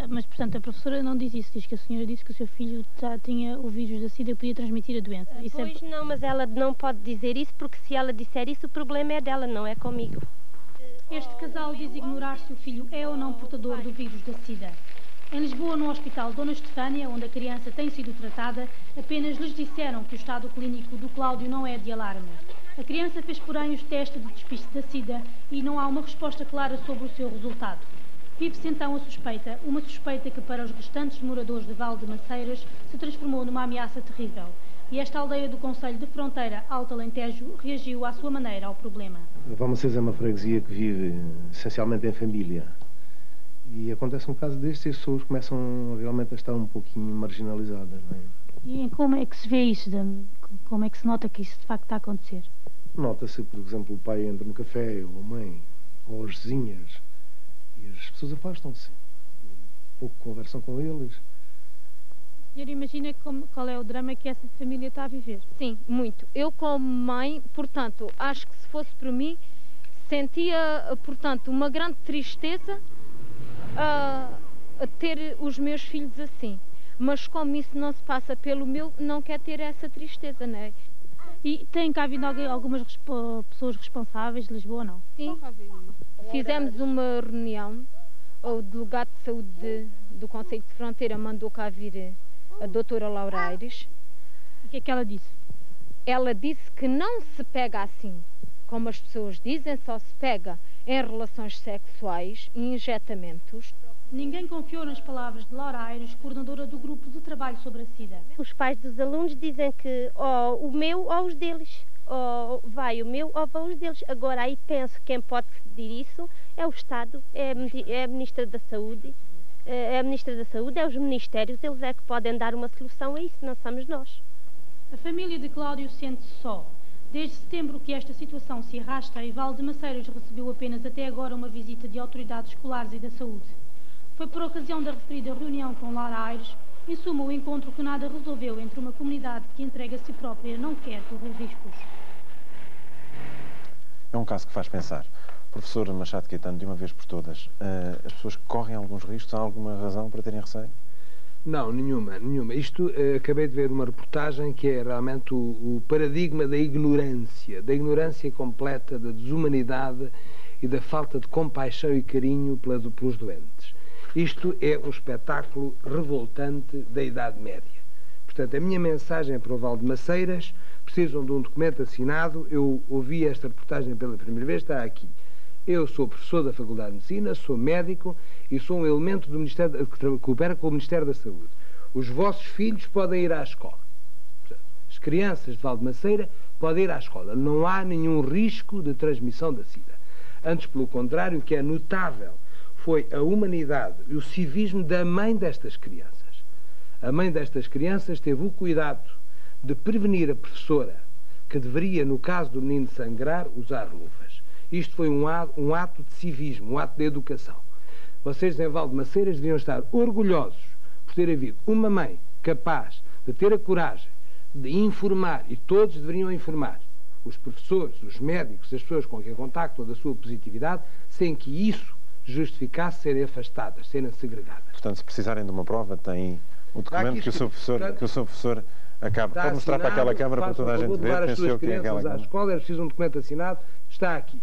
Mas, portanto, a professora não diz isso, diz que a senhora disse que o seu filho já tinha o vírus da SIDA e podia transmitir a doença. Isso pois não, mas ela não pode dizer isso, porque se ela disser isso, o problema é dela, não é comigo. Este casal diz ignorar se o filho é ou não portador do vírus da SIDA. Em Lisboa, no Hospital Dona Estefânia, onde a criança tem sido tratada, apenas lhes disseram que o estado clínico do Cláudio não é de alarme. A criança fez, porém, os testes de despiste da SIDA e não há uma resposta clara sobre o seu resultado. Vive-se então a suspeita, uma suspeita que para os restantes moradores de Valdemaceiras se transformou numa ameaça terrível. E esta aldeia do concelho de Fronteira, Alto Alentejo, reagiu à sua maneira ao problema. Valdemaceiras é uma freguesia que vive essencialmente em família. E acontece um caso destes e as pessoas começam realmente a estar um pouquinho marginalizadas, não é? E como é que se vê isso? Como é que se nota que isso de facto está a acontecer? Nota-se, por exemplo, o pai entra no café, ou a mãe, ou as vizinhas, e as pessoas afastam-se. Pouco conversam com eles. Senhora, imagina qual é o drama que essa família está a viver. Sim, muito. Eu, como mãe, portanto, acho que se fosse por mim, sentia, portanto, uma grande tristeza a ter os meus filhos assim. Mas como isso não se passa pelo meu, não quer ter essa tristeza, não é? E tem cá vindo algumas pessoas responsáveis de Lisboa, não? Sim. Fizemos uma reunião, o delegado de saúde do Conselho de Fronteira mandou cá vir a doutora Laura Aires. O que é que ela disse? Ela disse que não se pega assim, como as pessoas dizem, só se pega em relações sexuais e injetamentos. Ninguém confiou nas palavras de Laura Aires, coordenadora do grupo de trabalho sobre a SIDA. Os pais dos alunos dizem que ou o meu ou os deles, ou vai o meu ou vai os deles. Agora aí penso que quem pode decidir isso é o Estado, é a Ministra da Saúde, é os ministérios, eles é que podem dar uma solução a isso, não somos nós. A família de Cláudio sente-se só. Desde setembro que esta situação se arrasta e Valdemaceiras recebeu apenas até agora uma visita de autoridades escolares e da saúde. Foi por ocasião da referida reunião com Laura Aires, em suma, o encontro que nada resolveu entre uma comunidade que entrega a si própria não quer correr riscos. É um caso que faz pensar. Professor Machado Caetano, de uma vez por todas, as pessoas correm alguns riscos? Há alguma razão para terem receio? Não, nenhuma. Isto, acabei de ver uma reportagem que é realmente o paradigma da ignorância completa, da desumanidade e da falta de compaixão e carinho pelos doentes. Isto é um espetáculo revoltante da Idade Média. Portanto, a minha mensagem para o Valdemaceiras: precisam de um documento assinado. Eu ouvi esta reportagem pela primeira vez, está aqui. Eu sou professor da Faculdade de Medicina, sou médico e sou um elemento do Ministério que coopera com o Ministério da Saúde. Os vossos filhos podem ir à escola. Portanto, as crianças de Valdemaceira podem ir à escola. Não há nenhum risco de transmissão da SIDA. Antes, pelo contrário, o que é notável foi a humanidade e o civismo da mãe destas crianças. A mãe destas crianças teve o cuidado de prevenir a professora que deveria, no caso do menino sangrar, usar luvas. Isto foi um ato de civismo, um ato de educação. Vocês em Valdemaceiras deviam estar orgulhosos por ter havido uma mãe capaz de ter a coragem de informar, e todos deveriam informar, os professores, os médicos, as pessoas com quem contactam, da sua positividade, sem que isso justificasse serem afastadas, serem segregadas. Portanto, se precisarem de uma prova, tem o documento que o seu professor acaba. Pode mostrar para aquela câmara para toda a gente ver. As suas crianças à escola, é preciso um documento assinado, está aqui.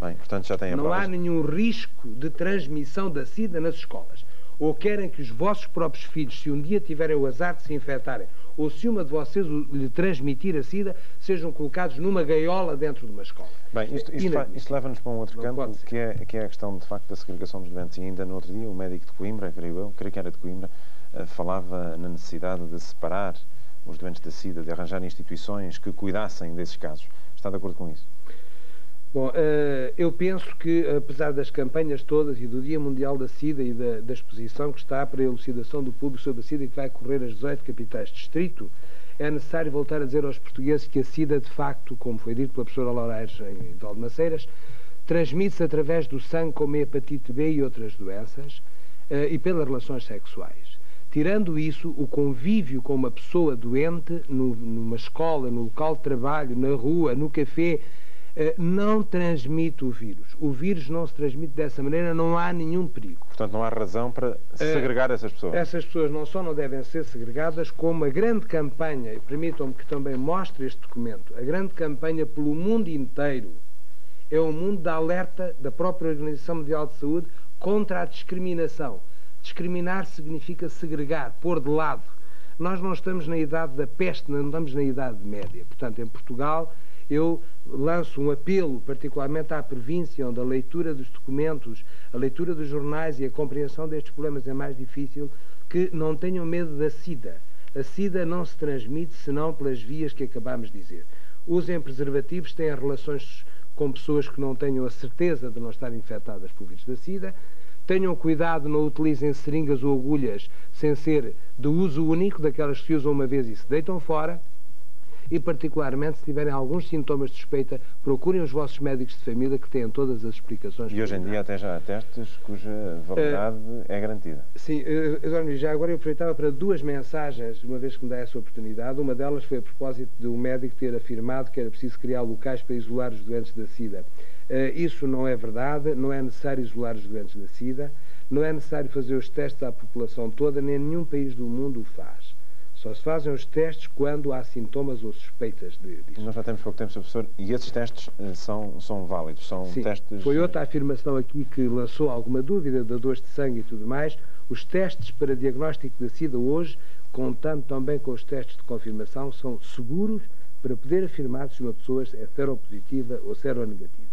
Bem, portanto, já tem a prova. Não há nenhum risco de transmissão da SIDA nas escolas. Ou querem que os vossos próprios filhos, se um dia tiverem o azar de se infectarem, ou se uma de vocês lhe transmitir a SIDA, sejam colocados numa gaiola dentro de uma escola. Bem, isto leva-nos para um outro campo, que é a questão, de facto, da segregação dos doentes. E ainda no outro dia, o médico de Coimbra, creio que era de Coimbra, falava na necessidade de separar os doentes da SIDA, de arranjar instituições que cuidassem desses casos. Está de acordo com isso? Bom, eu penso que, apesar das campanhas todas e do Dia Mundial da SIDA e da exposição que está para a elucidação do público sobre a SIDA, que vai correr as 18 capitais de distrito, é necessário voltar a dizer aos portugueses que a SIDA, de facto, como foi dito pela professora Laura Aires em Valdemaceiras, transmite-se através do sangue, como a hepatite B e outras doenças, e pelas relações sexuais. Tirando isso, o convívio com uma pessoa doente, numa escola, no local de trabalho, na rua, no café, não transmite o vírus. O vírus não se transmite dessa maneira, não há nenhum perigo. Portanto, não há razão para segregar essas pessoas. Essas pessoas não só não devem ser segregadas, como a grande campanha, e permitam-me que também mostre este documento, a grande campanha pelo mundo inteiro é um mundo de alerta da própria Organização Mundial de Saúde contra a discriminação. Discriminar significa segregar, pôr de lado. Nós não estamos na idade da peste, não estamos na idade média. Portanto, em Portugal, eu lanço um apelo particularmente à província, onde a leitura dos documentos, a leitura dos jornais e a compreensão destes problemas é mais difícil, que não tenham medo da SIDA. A SIDA não se transmite senão pelas vias que acabámos de dizer. Usem preservativos, tenham relações com pessoas que não tenham a certeza de não estarem infectadas por vírus da SIDA. Tenham cuidado, não utilizem seringas ou agulhas sem ser de uso único, daquelas que se usam uma vez e se deitam fora. e particularmente se tiverem alguns sintomas de suspeita, procurem os vossos médicos de família que têm todas as explicações. E hoje em dia até já há testes cuja validade é garantida. Sim, já agora eu aproveitava para duas mensagens, uma vez que me dá essa oportunidade. Uma delas foi a propósito de um médico ter afirmado que era preciso criar locais para isolar os doentes da SIDA. Isso não é verdade, não é necessário isolar os doentes da SIDA, não é necessário fazer os testes à população toda, nem nenhum país do mundo o faz. Só se fazem os testes quando há sintomas ou suspeitas disso. Nós já temos pouco tempo, Sr. Professor, e esses testes são válidos? São Sim, testes... Foi outra afirmação aqui que lançou alguma dúvida, dadores de sangue e tudo mais. Os testes para diagnóstico da SIDA hoje, contando também com os testes de confirmação, são seguros para poder afirmar se uma pessoa é seropositiva ou seronegativa.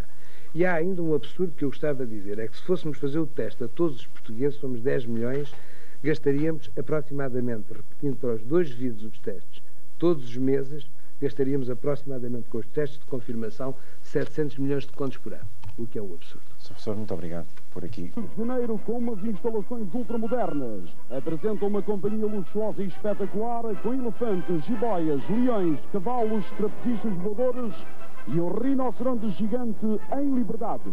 E há ainda um absurdo que eu gostava de dizer, é que se fôssemos fazer o teste a todos os portugueses, somos 10 milhões, gastaríamos aproximadamente, repetindo para os 2 vídeos os testes, todos os meses, gastaríamos aproximadamente com os testes de confirmação 700 milhões de contos por ano, o que é um absurdo. Sr. Professor, muito obrigado por aqui. Rio de Janeiro, com umas instalações ultramodernas, apresenta uma companhia luxuosa e espetacular com elefantes, jiboias, leões, cavalos, trapezistas voadores e o rinoceronte gigante em liberdade.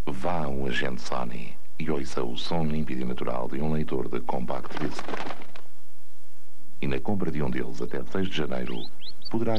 Vá a um agente Sony e ouça o som límpido e natural de um leitor de Compact Disc. E na compra de um deles até 6 de janeiro, poderá